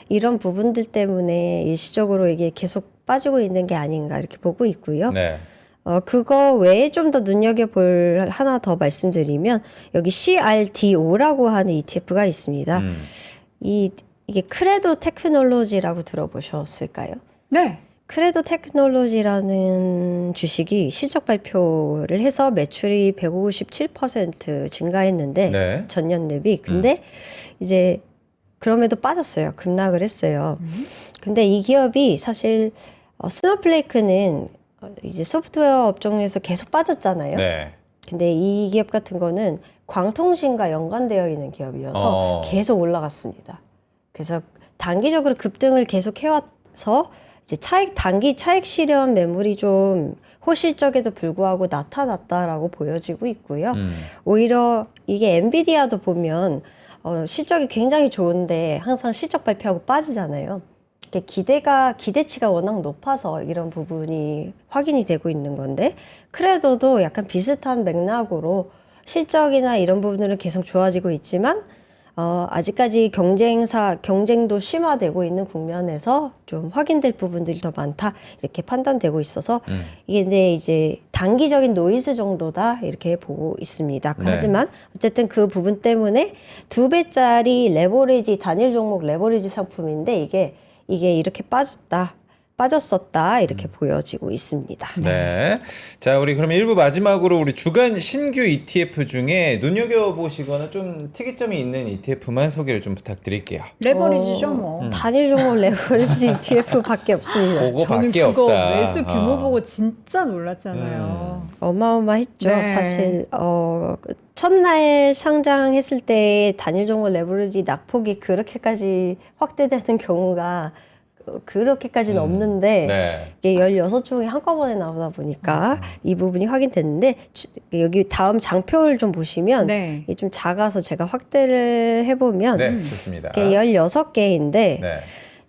이런 부분들 때문에 일시적으로 이게 계속 빠지고 있는 게 아닌가 이렇게 보고 있고요. 네. 그거 외에 좀 더 눈여겨볼 하나 더 말씀드리면 여기 CRDO라고 하는 ETF가 있습니다. 이게 크레도 테크놀로지라고 들어보셨을까요? 네. 크레도 테크놀로지라는 주식이 실적 발표를 해서 매출이 157% 증가했는데 네. 전년 대비. 근데 이제 그럼에도 빠졌어요. 급락을 했어요. 근데 이 기업이 사실 스노플레이크는 이제 소프트웨어 업종에서 계속 빠졌잖아요. 네. 근데 이 기업 같은 거는 광통신과 연관되어 있는 기업이어서 계속 올라갔습니다. 그래서 단기적으로 급등을 계속 해와서 이제 단기 차익 실현 매물이 좀 호실적에도 불구하고 나타났다라고 보여지고 있고요. 오히려 이게 엔비디아도 보면 실적이 굉장히 좋은데 항상 실적 발표하고 빠지잖아요. 기대치가 워낙 높아서 이런 부분이 확인이 되고 있는 건데 크레도도 약간 비슷한 맥락으로 실적이나 이런 부분들은 계속 좋아지고 있지만 아직까지 경쟁도 심화되고 있는 국면에서 좀 확인될 부분들이 더 많다 이렇게 판단되고 있어서 이게 근데 이제 단기적인 노이즈 정도다 이렇게 보고 있습니다. 네. 하지만 어쨌든 그 부분 때문에 2배짜리 레버리지 단일 종목 레버리지 상품인데 이게 이렇게 빠졌었다 이렇게 보여지고 있습니다. 네. 자, 우리 그러면 1부 마지막으로 우리 주간 신규 ETF 중에 눈여겨보시거나 좀 특이점이 있는 ETF만 소개를 좀 부탁드릴게요. 레버리지죠 뭐. 단일 종목 레버리지 ETF밖에 없습니다. 저는 그거밖에 그거 없다. 매수 규모 보고 진짜 놀랐잖아요. 어마어마했죠. 네. 사실 첫날 상장했을 때 단일 종목 레버리지 낙폭이 그렇게까지 확대되는 경우가 그렇게까지는 없는데 네. 이게 16종이 한꺼번에 나오다 보니까 이 부분이 확인됐는데 여기 다음 장표를 좀 보시면 네. 이게 좀 작아서 제가 확대를 해보면 네, 좋습니다. 이게 16개인데 네.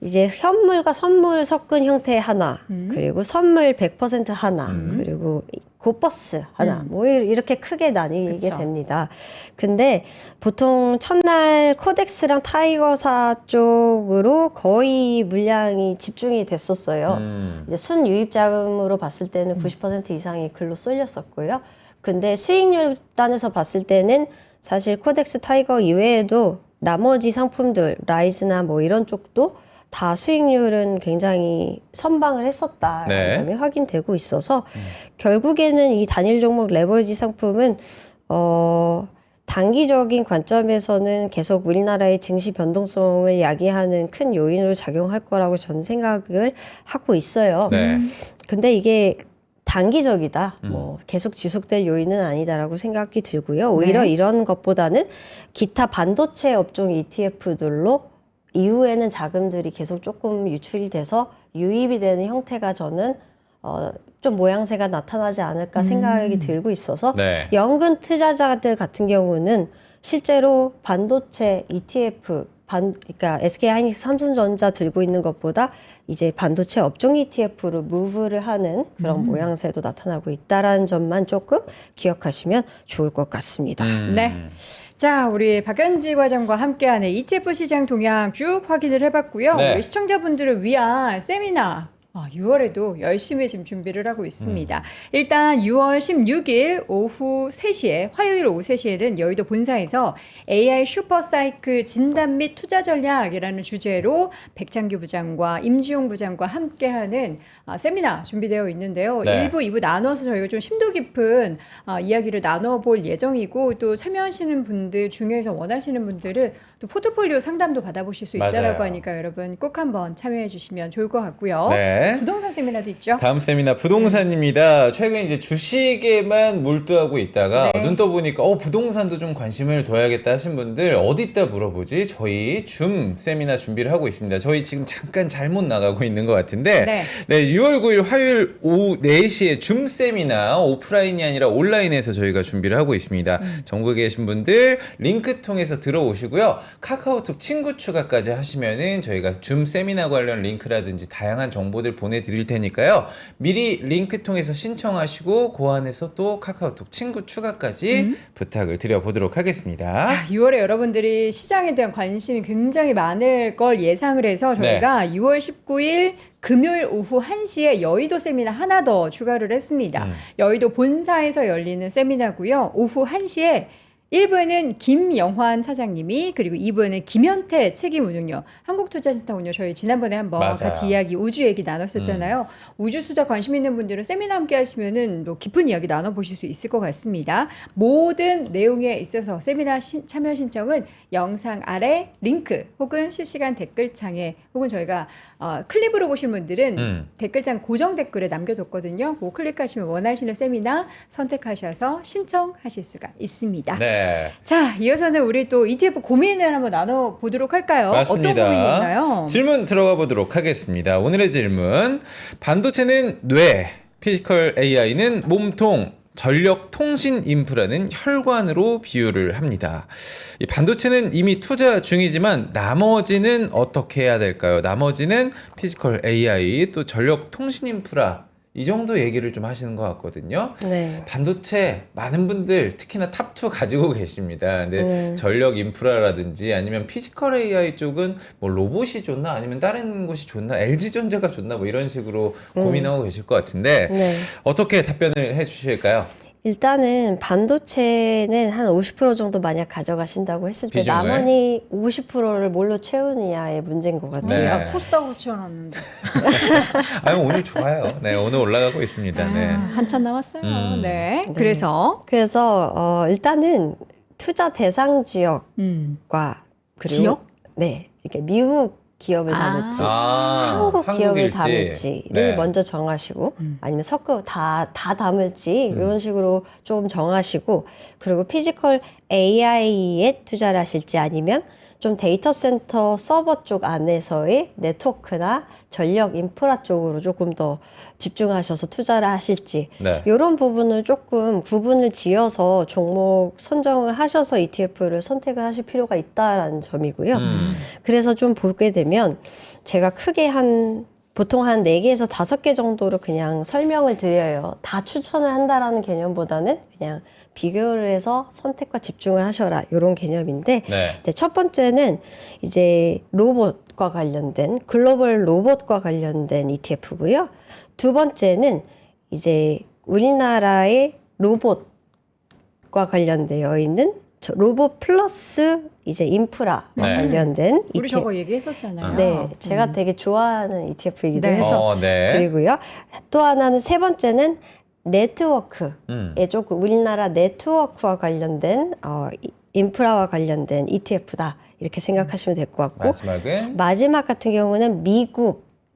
이제 현물과 선물을 섞은 형태의 하나, 그리고 선물 100% 하나, 그리고 고버스 하나 뭐 이렇게 크게 나뉘게 그쵸. 됩니다. 근데 보통 첫날 코덱스랑 타이거사 쪽으로 거의 물량이 집중이 됐었어요. 이제 순유입 자금으로 봤을 때는 90% 이상이 글로 쏠렸었고요. 근데 수익률 단에서 봤을 때는 사실 코덱스 타이거 이외에도 나머지 상품들 라이즈나 뭐 이런 쪽도 다 수익률은 굉장히 선방을 했었다라는 네. 점이 확인되고 있어서 결국에는 이 단일 종목 레버리지 상품은 단기적인 관점에서는 계속 우리나라의 증시 변동성을 야기하는 큰 요인으로 작용할 거라고 저는 생각을 하고 있어요. 네. 근데 이게 단기적이다, 뭐 계속 지속될 요인은 아니다라고 생각이 들고요. 오히려 네. 이런 것보다는 기타 반도체 업종 ETF들로 이후에는 자금들이 계속 조금 유출이 돼서 유입이 되는 형태가 저는 좀 모양새가 나타나지 않을까 생각이 들고 있어서 네. 연금 투자자들 같은 경우는 실제로 반도체 ETF 그러니까 SK하이닉스, 삼성전자 들고 있는 것보다 이제 반도체 업종 ETF로 무브를 하는 그런 모양새도 나타나고 있다라는 점만 조금 기억하시면 좋을 것 같습니다. 네. 자, 우리 박연지 과장과 함께하는 ETF 시장 동향 쭉 확인을 해봤고요. 네. 우리 시청자분들을 위한 세미나 6월에도 열심히 지금 준비를 하고 있습니다. 일단 6월 16일 오후 3시에 화요일 오후 3시에는 여의도 본사에서 AI 슈퍼사이클 진단 및 투자 전략이라는 주제로 백창규 부장과 임지용 부장과 함께하는 세미나 준비되어 있는데요. 네. 1부, 2부 나눠서 저희가 좀 심도 깊은 이야기를 나눠볼 예정이고 또 참여하시는 분들 중에서 원하시는 분들은 또 포트폴리오 상담도 받아보실 수 있다라고 맞아요. 하니까 여러분 꼭 한번 참여해 주시면 좋을 것 같고요. 네. 부동산 세미나도 있죠. 다음 세미나 부동산입니다. 최근 이제 주식에만 몰두하고 있다가 네. 눈 떠보니까 부동산도 좀 관심을 둬야겠다 하신 분들 어디다 물어보지? 저희 줌 세미나 준비를 하고 있습니다. 저희 지금 잠깐 잘못 나가고 있는 것 같은데 네. 6월 9일 화요일 오후 4시에 줌 세미나 오프라인이 아니라 온라인에서 저희가 준비를 하고 있습니다. 전국에 계신 분들 링크 통해서 들어오시고요. 카카오톡 친구 추가까지 하시면은 저희가 줌 세미나 관련 링크라든지 다양한 정보들 보내드릴 테니까요. 미리 링크 통해서 신청하시고 그 안에서 또 카카오톡 친구 추가까지 부탁을 드려보도록 하겠습니다. 자, 6월에 여러분들이 시장에 대한 관심이 굉장히 많을 걸 예상을 해서 저희가 6월 19일 금요일 오후 1시에 여의도 세미나 하나 더 추가를 했습니다. 여의도 본사에서 열리는 세미나고요. 오후 1시에 1부에는 김영환 차장님이 그리고 2부에는 김현태 책임운용료 한국투자센터 운용 저희 지난번에 한번 맞아요. 같이 이야기 우주 얘기 나눴었잖아요. 우주 투자 관심 있는 분들은 세미나 함께 하시면은 또 깊은 이야기 나눠보실 수 있을 것 같습니다. 모든 내용에 있어서 세미나 참여 신청은 영상 아래 링크 혹은 실시간 댓글창에 혹은 저희가 클립으로 보신 분들은 댓글창 고정 댓글에 남겨뒀거든요. 그거 클릭하시면 원하시는 세미나 선택하셔서 신청하실 수가 있습니다. 네. 자, 이어서는 우리 또 ETF 고민을 한번 나눠보도록 할까요? 맞습니다. 어떤 고민이 있나요? 질문 들어가 보도록 하겠습니다. 오늘의 질문. 반도체는 뇌, 피지컬 AI는 몸통, 전력 통신 인프라는 혈관으로 비유를 합니다. 이 반도체는 이미 투자 중이지만 나머지는 어떻게 해야 될까요? 나머지는 피지컬 AI 또 전력 통신 인프라 이 정도 얘기를 좀 하시는 것 같거든요. 네. 반도체 많은 분들 특히나 탑2 가지고 계십니다. 근데 전력 인프라라든지 아니면 피지컬 AI 쪽은 뭐 로봇이 좋나 아니면 다른 곳이 좋나 LG전자가 좋나 뭐 이런 식으로 고민하고 계실 것 같은데 네. 어떻게 답변을 해 주실까요? 일단은 반도체는 한 50% 정도 만약 가져가신다고 했을 때 비중을? 나머지 50%를 뭘로 채우느냐의 문제인 것 같아요. 네. 코스닥으로 채워놨는데 아유 오늘 좋아요. 네 오늘 올라가고 있습니다. 네. 한참 남았어요. 네. 네. 그래서 그래서 일단은 투자 대상 지역과 그리고 지역? 네, 이렇게 미국 기업을 담을지 한국 기업을 한국일지. 담을지를 네. 먼저 정하시고 아니면 섞어 다 담을지 이런 식으로 좀 정하시고 그리고 피지컬 AI에 투자를 하실지 아니면 좀 데이터 센터 서버 쪽 안에서의 네트워크나 전력 인프라 쪽으로 조금 더 집중하셔서 투자를 하실지 네. 이런 부분을 조금 구분을 지어서 종목 선정을 하셔서 ETF를 선택을 하실 필요가 있다라는 점이고요. 그래서 좀 보게 되면 제가 크게 한 보통 한 4개에서 5개 정도로 그냥 설명을 드려요. 다 추천을 한다라는 개념보다는 그냥 비교를 해서 선택과 집중을 하셔라 이런 개념인데 네. 네, 첫 번째는 이제 로봇과 관련된 글로벌 로봇과 관련된 ETF고요. 두 번째는 이제 우리나라의 로봇과 관련되어 있는 로봇 플러스 이제 인프라와 네. 관련된 우리 ETF. 저거 얘기했었잖아요. 네, 제가 되게 좋아하는 ETF이기도 네. 해서 네. 그리고요. 또 하나는 세 번째는 네트워크에 조금 우리나라 네트워크와 관련된 인프라와 관련된 ETF다 이렇게 생각하시면 될 것 같고 마지막은 마지막 같은 경우는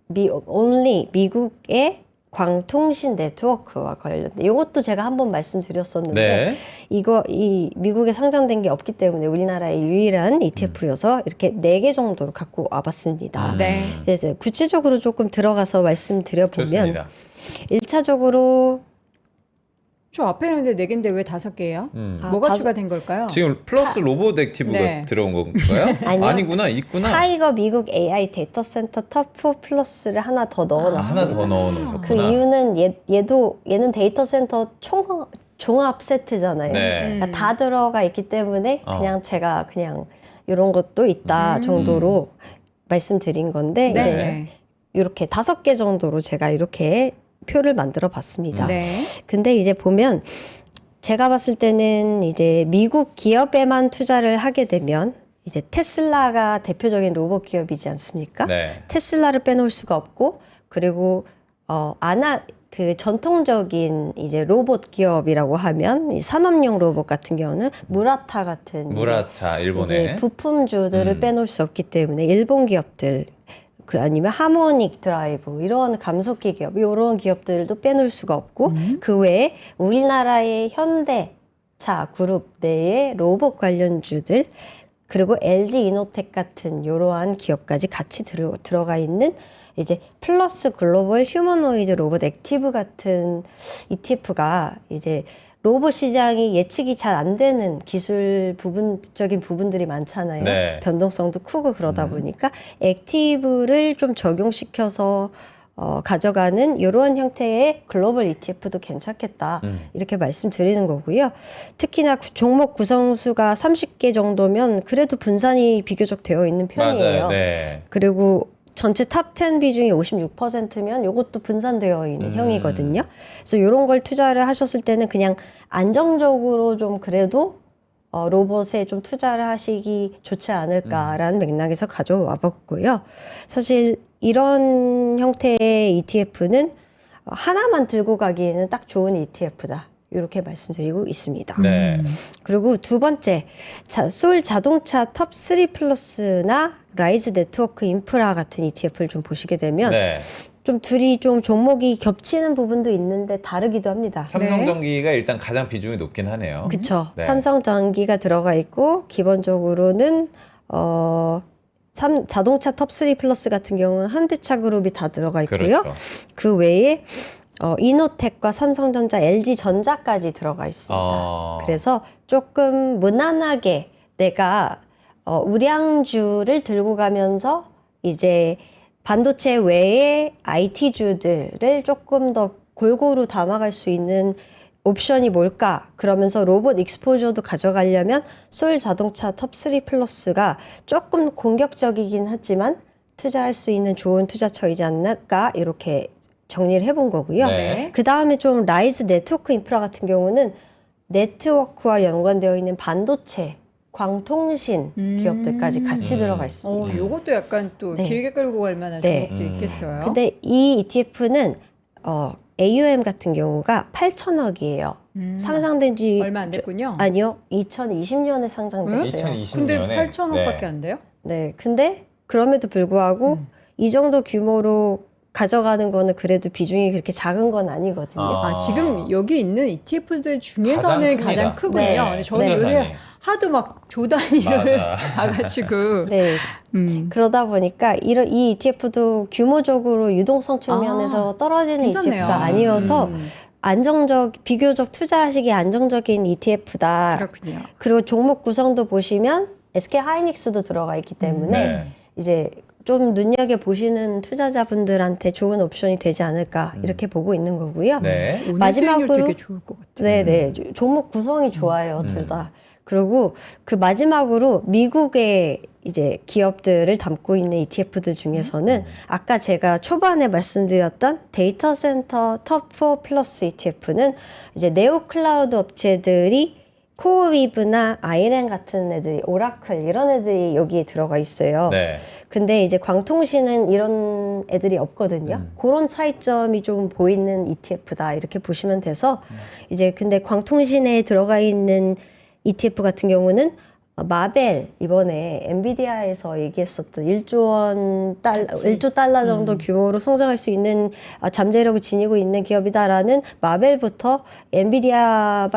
미국의 광통신 네트워크와 관련된 이것도 제가 한번 말씀드렸었는데 네. 이 미국에 상장된 게 없기 때문에 우리나라의 유일한 ETF여서 이렇게 4개 정도로 갖고 와봤습니다. 네. 그래서 구체적으로 조금 들어가서 말씀드려보면 좋습니다. 1차적으로 저 앞에 있는데 4개인데 왜 5개예요? 아, 뭐가 다섯- 추가된 걸까요? 지금 플러스 로봇 액티브가 네. 들어온 건가요? 아니요. 아니구나, 있구나. 타이거 미국 AI 데이터 센터 터프 플러스를 하나 더 넣어놨습니다. 하나 더 넣어놓은 그 거구나. 이유는 얘는 데이터 센터 종합 세트잖아요. 네. 그러니까 다 들어가 있기 때문에 그냥 제가 그냥 이런 것도 있다 정도로 말씀드린 건데 네. 이제 네. 이렇게 5개 정도로 제가 이렇게 표를 만들어 봤습니다. 네. 근데 이제 보면 제가 봤을 때는 이제 미국 기업에만 투자를 하게 되면 이제 테슬라가 대표적인 로봇 기업이지 않습니까? 네. 테슬라를 빼놓을 수가 없고 그리고 그 전통적인 이제 로봇 기업이라고 하면 이 산업용 로봇 같은 경우는 무라타 같은 무라타, 이제 일본의. 부품주들을 빼놓을 수 없기 때문에 일본 기업들 아니면 하모닉 드라이브 이런 감속기 기업 이런 기업들도 빼놓을 수가 없고 그 외에 우리나라의 현대차 그룹 내의 로봇 관련주들 그리고 LG 이노텍 같은 이러한 기업까지 같이 들어가 있는 이제 플러스 글로벌 휴머노이드 로봇 액티브 같은 ETF가 이제 로봇 시장이 예측이 잘 안 되는 기술적인 부분들이 많잖아요. 네. 변동성도 크고 그러다 보니까 액티브를 좀 적용시켜서 가져가는 이러한 형태의 글로벌 ETF도 괜찮겠다. 이렇게 말씀드리는 거고요. 특히나 종목 구성수가 30개 정도면 그래도 분산이 비교적 되어 있는 편이에요. 맞아요. 네. 그리고 전체 탑 10 비중이 56%면 이것도 분산되어 있는 형이거든요. 그래서 이런 걸 투자를 하셨을 때는 그냥 안정적으로 좀 그래도 로봇에 좀 투자를 하시기 좋지 않을까라는 맥락에서 가져와 봤고요. 사실 이런 형태의 ETF는 하나만 들고 가기에는 딱 좋은 ETF다. 이렇게 말씀드리고 있습니다. 네. 그리고 두 번째, 소울 자동차 톱 3 플러스나 라이즈 네트워크 인프라 같은 ETF를 좀 보시게 되면 네. 좀 둘이 좀 종목이 겹치는 부분도 있는데 다르기도 합니다. 삼성전기가 일단 가장 비중이 높긴 하네요. 그쵸. 네. 삼성전기가 들어가 있고 기본적으로는 자동차 톱 3 플러스 같은 경우는 현대차 그룹이 다 들어가 있고요. 그렇죠. 그 외에 이노텍과 삼성전자, LG전자까지 들어가 있습니다. 그래서 조금 무난하게 내가 우량주를 들고 가면서 이제 반도체 외에 IT주들을 조금 더 골고루 담아갈 수 있는 옵션이 뭘까? 그러면서 로봇 익스포저도 가져가려면 소울 자동차 톱 3 플러스가 조금 공격적이긴 하지만 투자할 수 있는 좋은 투자처이지 않을까? 이렇게 정리를 해본 거고요. 네. 그 다음에 좀 라이즈 네트워크 인프라 같은 경우는 네트워크와 연관되어 있는 반도체, 광통신 기업들까지 같이 들어가 있습니다. 요것도 약간 또 네. 길게 끌고 갈 만한 네. 종목도 있겠어요. 근데 이 ETF는 AUM 같은 경우가 8천억이에요. 상장된 지 얼마 안 됐군요. 아니요. 2020년에 상장됐어요. 2020년에. 근데 8천억밖에 안 돼요? 네. 근데 그럼에도 불구하고 이 정도 규모로 가져가는 거는 그래도 비중이 그렇게 작은 건 아니거든요. 아, 지금 여기 있는 ETF들 중에서는 가장 가장 큽니다. 크군요. 네. 근데 저는 네. 요새 하도 막 조단위를 맞아. 봐가지고 네. 그러다 보니까 이 ETF도 규모적으로 유동성 측면에서 떨어지는 괜찮네요. ETF가 아니어서 비교적 투자하시기 안정적인 ETF다. 그렇군요. 그리고 종목 구성도 보시면 SK 하이닉스도 들어가 있기 때문에 네. 이제 좀 눈여겨 보시는 투자자분들한테 좋은 옵션이 되지 않을까 이렇게 보고 있는 거고요. 네. 오늘 마지막으로 수익률 되게 좋을 것 같아요. 네네 종목 구성이 좋아요 둘 다. 그리고 그 마지막으로 미국의 이제 기업들을 담고 있는 ETF들 중에서는 아까 제가 초반에 말씀드렸던 데이터 센터 톱4 플러스 ETF는 이제 네오 클라우드 업체들이 코어위브나 아이렌 같은 애들이 오라클 이런 애들이 여기에 들어가 있어요. 네. 근데 이제 광통신은 이런 애들이 없거든요. 그런 차이점이 좀 보이는 ETF다 이렇게 보시면 돼서 이제 근데 광통신에 들어가 있는 ETF 같은 경우는 마벨 이번에 엔비디아에서 얘기했었던 1조 달러 정도 규모로 성장할 수 있는 잠재력을 지니고 있는 기업이다라는 마벨부터 엔비디아가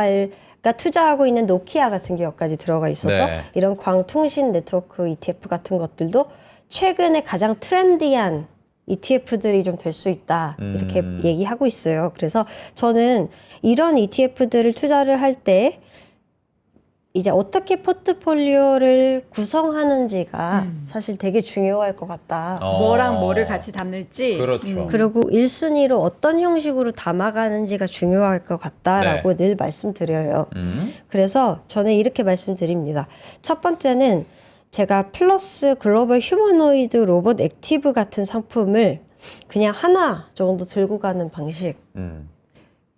투자하고 있는 노키아 같은 기업까지 들어가 있어서 네. 이런 광통신 네트워크 ETF 같은 것들도 최근에 가장 트렌디한 ETF들이 좀 될 수 있다 이렇게 얘기하고 있어요. 그래서 저는 이런 ETF들을 투자를 할 때 이제 어떻게 포트폴리오를 구성하는지가 사실 되게 중요할 것 같다. 뭐랑 뭐를 같이 담을지. 그렇죠. 그리고 1순위로 어떤 형식으로 담아가는지가 중요할 것 같다라고 늘 말씀드려요. 그래서 저는 이렇게 말씀드립니다. 첫 번째는 제가 플러스 글로벌 휴머노이드 로봇 액티브 같은 상품을 그냥 하나 정도 들고 가는 방식.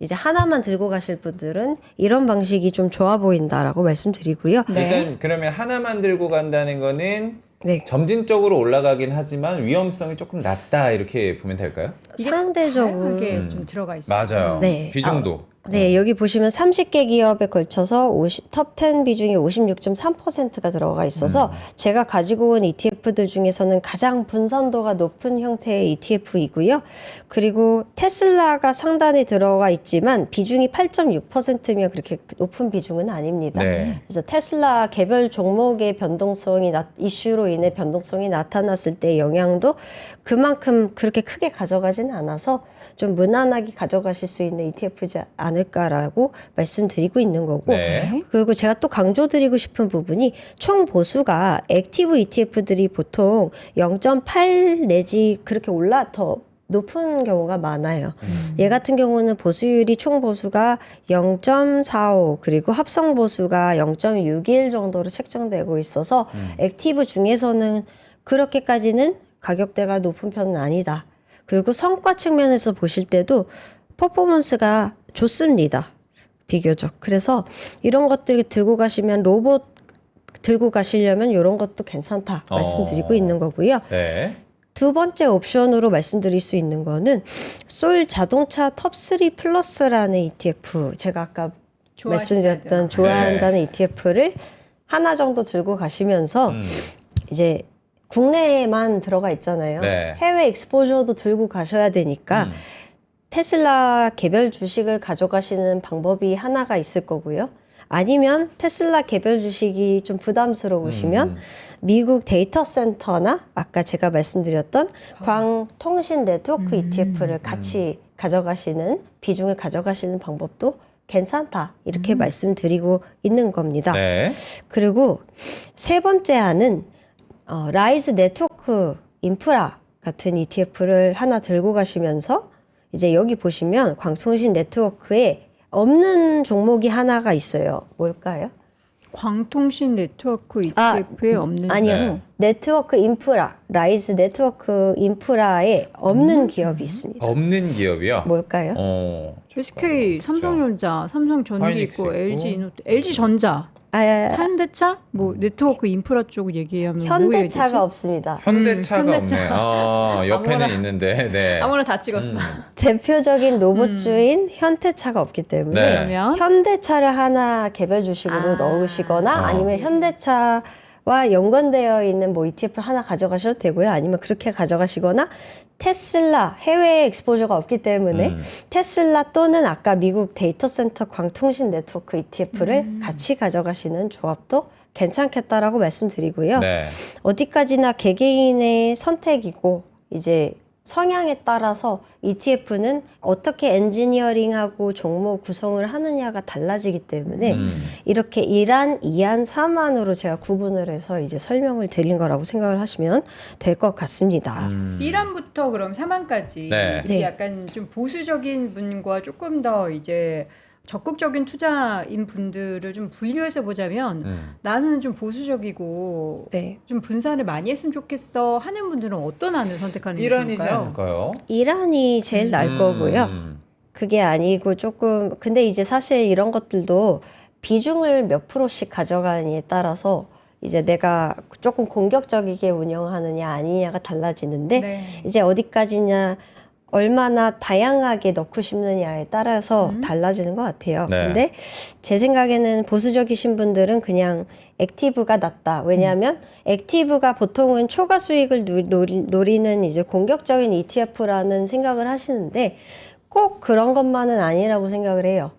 이제 하나만 들고 가실 분들은 이런 방식이 좀 좋아 보인다라고 말씀드리고요. 일단 그러면 하나만 들고 간다는 거는 네. 점진적으로 올라가긴 하지만 위험성이 조금 낮다 이렇게 보면 될까요? 상대적으로 다양하게 좀 들어가 있어요. 맞아요. 네. 비중도. 네, 여기 보시면 30개 기업에 걸쳐서 톱10 비중이 56.3%가 들어가 있어서 제가 가지고 온 ETF들 중에서는 가장 분산도가 높은 형태의 ETF이고요. 그리고 테슬라가 상단에 들어가 있지만 비중이 8.6%면 그렇게 높은 비중은 아닙니다. 네. 그래서 테슬라 개별 종목의 변동성이 이슈로 인해 변동성이 나타났을 때 영향도 그만큼 그렇게 크게 가져가지는 않아서 좀 무난하게 가져가실 수 있는 ETF지 않을까라고 말씀드리고 있는 거고 네. 그리고 제가 또 강조드리고 싶은 부분이 총 보수가 액티브 ETF들이 보통 0.8 내지 그렇게 더 높은 경우가 많아요. 얘 같은 경우는 보수율이 총 보수가 0.45 그리고 합성 보수가 0.61 정도로 책정되고 있어서 액티브 중에서는 그렇게까지는 가격대가 높은 편은 아니다. 그리고 성과 측면에서 보실 때도 퍼포먼스가 좋습니다. 비교적. 그래서 이런 것들 들고 가시면 로봇 들고 가시려면 이런 것도 괜찮다 말씀드리고 있는 거고요. 네. 두 번째 옵션으로 말씀드릴 수 있는 거는 솔 자동차 톱3 플러스라는 ETF 제가 아까 말씀드렸던 좋아한다는 ETF를 하나 정도 들고 가시면서 이제 국내에만 들어가 있잖아요. 네. 해외 익스포저도 들고 가셔야 되니까 테슬라 개별 주식을 가져가시는 방법이 하나가 있을 거고요. 아니면 테슬라 개별 주식이 좀 부담스러우시면 미국 데이터 센터나 아까 제가 말씀드렸던 광통신 네트워크 ETF를 같이 가져가시는 비중을 가져가시는 방법도 괜찮다 이렇게 말씀드리고 있는 겁니다. 네. 그리고 세 번째 안은 라이즈 네트워크 인프라 같은 ETF를 하나 들고 가시면서 이제 여기 보시면 광통신 네트워크에 없는 종목이 하나가 있어요. 뭘까요? 광통신 네트워크 ETF에 없는 아니요. 네. 네트워크 인프라, 라이즈 네트워크 인프라에 없는 기업이 있습니다. 없는 기업이요? 뭘까요? SK, 삼성전자, 삼성전기 하이닉스 있고 있고. LG 이노트, LG전자, 현대차, 뭐 네트워크 인프라 쪽 얘기하면 현대차가 없습니다. 현대차가 현대차. 없네. 옆에는 아무나. 있는데. 네. 아무나 다 찍었어. 대표적인 로봇주인 현대차가 없기 때문에 네. 그러면 현대차를 하나 개별 주식으로 넣으시거나 아니면 현대차와 연관되어 있는 뭐 ETF를 하나 가져가셔도 되고요. 아니면 그렇게 가져가시거나 테슬라 해외 익스포저가 없기 때문에 테슬라 또는 아까 미국 데이터 센터 광통신 네트워크 ETF를 같이 가져가시는 조합도 괜찮겠다라고 말씀드리고요. 네. 어디까지나 개개인의 선택이고 이제 성향에 따라서 ETF는 어떻게 엔지니어링하고 종목 구성을 하느냐가 달라지기 때문에 이렇게 1안, 2안, 3안으로 제가 구분을 해서 이제 설명을 드린 거라고 생각을 하시면 될 것 같습니다. 1안부터 그럼 3안까지 네. 이게 네. 약간 좀 보수적인 분과 조금 더 이제 적극적인 투자인 분들을 좀 분류해서 보자면 나는 좀 보수적이고 네. 좀 분산을 많이 했으면 좋겠어 하는 분들은 어떤 안을 선택하는 게 1안이지 좋을까요? 않을까요? 1안이 제일 나을 거고요. 그게 아니고 조금 근데 이제 사실 이런 것들도 비중을 몇 프로씩 가져가느냐에 따라서 이제 내가 조금 공격적이게 운영하느냐 아니냐가 달라지는데 네. 이제 어디까지냐 얼마나 다양하게 넣고 싶느냐에 따라서 달라지는 것 같아요. 네. 근데 제 생각에는 보수적이신 분들은 그냥 액티브가 낫다. 왜냐하면 액티브가 보통은 초과 수익을 노리는 이제 공격적인 ETF라는 생각을 하시는데 꼭 그런 것만은 아니라고 생각을 해요.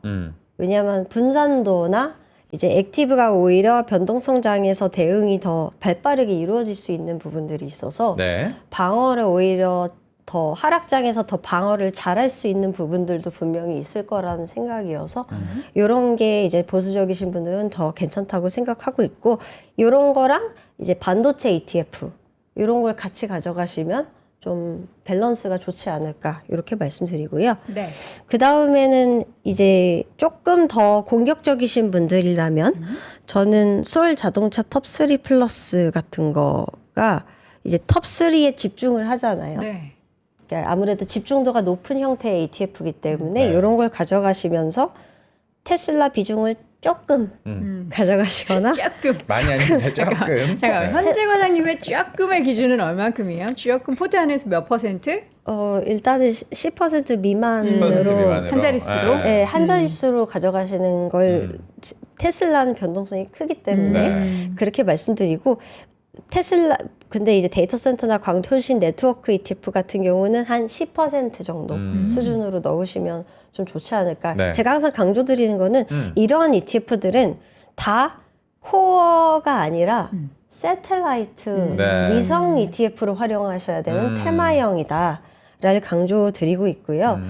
왜냐하면 분산도나 이제 액티브가 오히려 변동성장에서 대응이 더 발빠르게 이루어질 수 있는 부분들이 있어서 네. 방어를 오히려 더 하락장에서 더 방어를 잘할 수 있는 부분들도 분명히 있을 거라는 생각이어서 이런 게 이제 보수적이신 분들은 더 괜찮다고 생각하고 있고 이런 거랑 이제 반도체 ETF 이런 걸 같이 가져가시면 좀 밸런스가 좋지 않을까 이렇게 말씀드리고요. 네. 그 다음에는 이제 조금 더 공격적이신 분들이라면 저는 소울 자동차 톱3 플러스 같은 거가 이제 톱3에 집중을 하잖아요. 네. 그러니까 아무래도 집중도가 높은 형태의 ETF이기 때문에 네. 이런 걸 가져가시면서 테슬라 비중을 조금 가져가시거나 조금. 많이 아닌데 조금. 잠깐만. 네. 현재 과장님의 조금의 기준은 얼마큼이에요? 조금 포트 안에서 몇 퍼센트? 일단은 10% 미만으로 10% 미만으로. 한 자릿수로? 네. 네, 한 자릿수로 가져가시는 걸 테슬라는 변동성이 크기 때문에 네. 그렇게 말씀드리고 테슬라 근데 이제 데이터 센터나 광통신 네트워크 ETF 같은 경우는 한 10% 정도 수준으로 넣으시면 좀 좋지 않을까. 네. 제가 항상 강조드리는 거는 이러한 ETF들은 다 코어가 아니라 새틀라이트 네. 위성 ETF로 활용하셔야 되는 테마형이다를 강조드리고 있고요.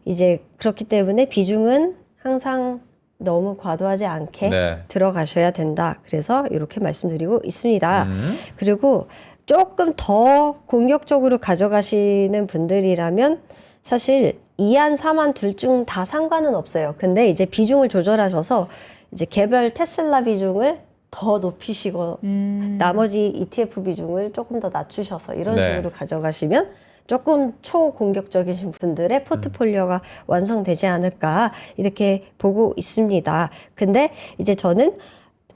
이제 그렇기 때문에 비중은 항상 너무 과도하지 않게 네. 들어가셔야 된다. 그래서 이렇게 말씀드리고 있습니다. 그리고 조금 더 공격적으로 가져가시는 분들이라면 사실 2안, 3안 둘 중 다 상관은 없어요. 근데 이제 비중을 조절하셔서 이제 개별 테슬라 비중을 더 높이시고 나머지 ETF 비중을 조금 더 낮추셔서 이런 네. 식으로 가져가시면 조금 초공격적이신 분들의 포트폴리오가 완성되지 않을까 이렇게 보고 있습니다. 근데 이제 저는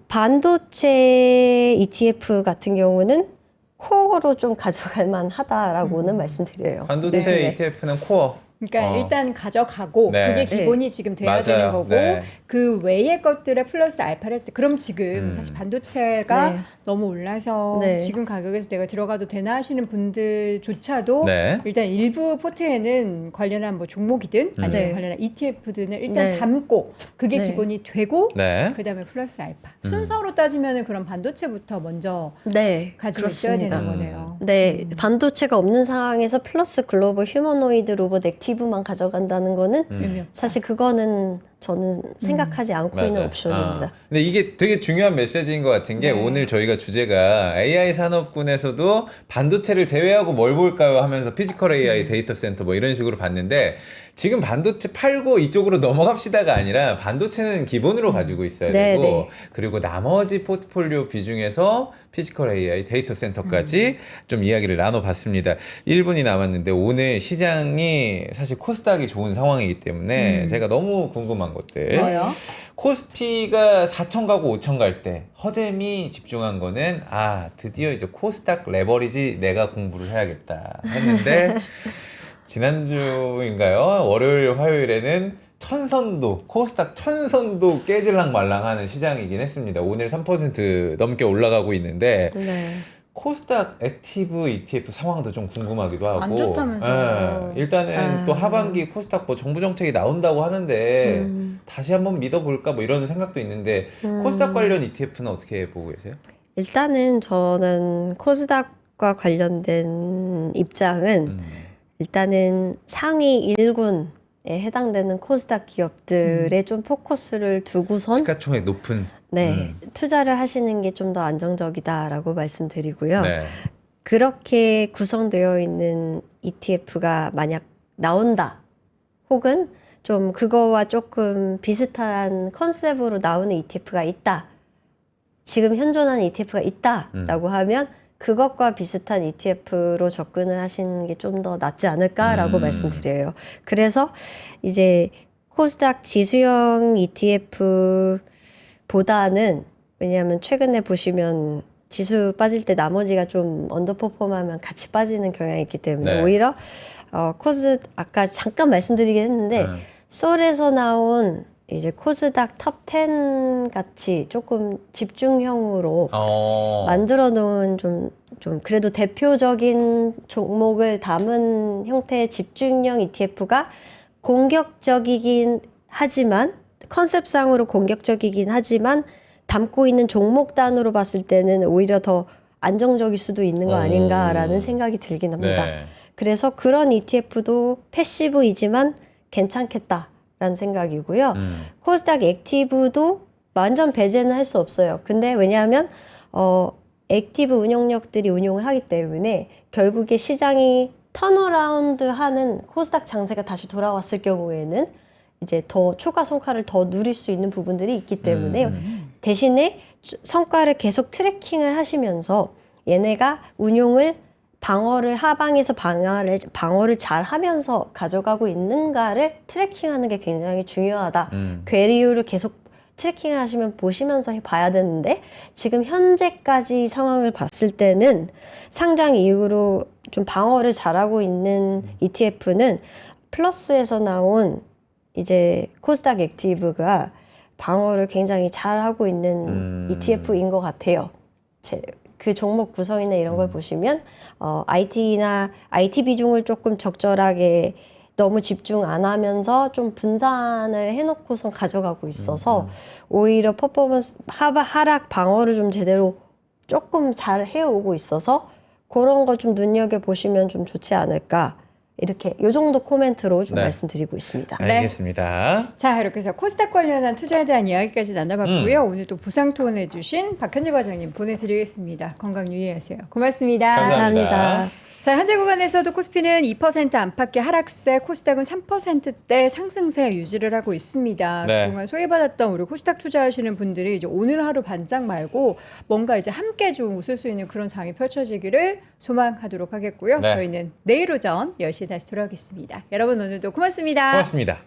반도체 ETF 같은 경우는 코어로 좀 가져갈 만하다라고는 말씀드려요. 반도체 요즘에. ETF는 코어. 그러니까 일단 가져가고 네. 그게 기본이 지금 돼야 맞아요. 되는 거고 네. 그 외의 것들에 플러스 알파를 했을 때 그럼 지금 사실 반도체가 네. 너무 올라서 네. 지금 가격에서 내가 들어가도 되나 하시는 분들조차도 네. 일단 일부 포트에는 관련한 뭐 종목이든 아니면 네. 관련한 ETF들은 일단 네. 담고 그게 네. 기본이 되고 네. 그다음에 플러스 알파 순서로 따지면은 그럼 반도체부터 먼저 네, 가지고 있어야 그렇습니다. 되는 거네요. 네, 반도체가 없는 상황에서 플러스 글로벌 휴머노이드 로봇 액티브만 가져간다는 거는 사실 그거는 저는 생각하지 않고 있는 맞아요. 옵션입니다. 근데 이게 되게 중요한 메시지인 것 같은 게 네. 오늘 저희가 주제가 AI 산업군에서도 반도체를 제외하고 뭘 볼까요 하면서 피지컬 AI 데이터 센터 뭐 이런 식으로 봤는데 지금 반도체 팔고 이쪽으로 넘어갑시다가 아니라 반도체는 기본으로 가지고 있어야 네, 되고 네. 그리고 나머지 포트폴리오 비중에서 피지컬 AI 데이터 센터까지 좀 이야기를 나눠봤습니다. 1분이 남았는데 오늘 시장이 사실 코스닥이 좋은 상황이기 때문에 제가 너무 궁금한 것들 뭐요? 코스피가 4천 가고 5천 갈 때 허잼이 집중한 거는 드디어 이제 코스닥 레버리지 내가 공부를 해야겠다 했는데 지난주인가요? 월요일 화요일에는 천선도 코스닥 천선도 깨질랑 말랑하는 시장이긴 했습니다. 오늘 3% 넘게 올라가고 있는데 네. 코스닥 액티브 ETF 상황도 좀 궁금하기도 하고 안 좋다면서요. 일단은 또 하반기 코스닥 뭐 정부 정책이 나온다고 하는데 다시 한번 믿어볼까 뭐 이런 생각도 있는데 코스닥 관련 ETF는 어떻게 보고 계세요? 일단은 저는 코스닥과 관련된 입장은 일단은 상위 1군에 해당되는 코스닥 기업들에 좀 포커스를 두고선 시가총액 높은. 네, 투자를 하시는 게 좀 더 안정적이다라고 말씀드리고요. 네. 그렇게 구성되어 있는 ETF가 만약 나온다, 혹은 좀 그거와 조금 비슷한 컨셉으로 나오는 ETF가 있다, 지금 현존하는 ETF가 있다라고 하면 그것과 비슷한 ETF로 접근을 하시는 게 좀 더 낫지 않을까라고 말씀드려요. 그래서 이제 코스닥 지수형 ETF보다는, 왜냐하면 최근에 보시면 지수 빠질 때 나머지가 좀 언더퍼폼하면 같이 빠지는 경향이 있기 때문에 네. 오히려 아까 잠깐 말씀드리긴 했는데 솔에서 나온 이제 코스닥 톱10 같이 조금 집중형으로 만들어 놓은 좀 그래도 대표적인 종목을 담은 형태의 집중형 ETF가 공격적이긴 하지만, 컨셉상으로 공격적이긴 하지만 담고 있는 종목 단으로 봤을 때는 오히려 더 안정적일 수도 있는 거 아닌가라는 생각이 들긴 합니다. 네. 그래서 그런 ETF도 패시브이지만 괜찮겠다라는 생각이고요. 코스닥 액티브도 완전 배제는 할 수 없어요. 근데 왜냐하면 액티브 운용력들이 운용을 하기 때문에 결국에 시장이 턴어라운드 하는 코스닥 장세가 다시 돌아왔을 경우에는 이제 더 초과 성과를 더 누릴 수 있는 부분들이 있기 때문에 대신에 성과를 계속 트래킹을 하시면서 얘네가 운용을 방어를 하방에서 방어를 잘 하면서 가져가고 있는가를 트래킹하는 게 굉장히 중요하다. 괴리율을 계속 트래킹을 하시면 보시면서 봐야 되는데, 지금 현재까지 상황을 봤을 때는 상장 이후로 좀 방어를 잘하고 있는 ETF는 플러스에서 나온 이제 코스닥 액티브가 방어를 굉장히 잘하고 있는 ETF인 것 같아요. 그 종목 구성이나 이런 걸 보시면 IT 비중을 조금 적절하게 너무 집중 안 하면서 좀 분산을 해놓고선 가져가고 있어서 오히려 퍼포먼스 하락 방어를 좀 제대로 조금 잘 해오고 있어서 그런 거 좀 눈여겨보시면 좀 좋지 않을까, 이렇게 요 정도 코멘트로 좀 네. 말씀드리고 있습니다. 알겠습니다. 자, 이렇게 해서 코스닥 관련한 투자에 대한 이야기까지 나눠봤고요. 오늘 또 부상토론 해주신 박현지 과장님 보내드리겠습니다. 건강 유의하세요. 고맙습니다. 감사합니다. 자, 현재 구간에서도 코스피는 2% 안팎의 하락세, 코스닥은 3%대 상승세 유지를 하고 있습니다. 네. 그동안 소외받았던 우리 코스닥 투자하시는 분들이 이제 오늘 하루 반짝 말고 뭔가 이제 함께 좀 웃을 수 있는 그런 장이 펼쳐지기를 소망하도록 하겠고요. 네. 저희는 내일 오전 10시에 다시 돌아오겠습니다. 여러분 오늘도 고맙습니다. 고맙습니다.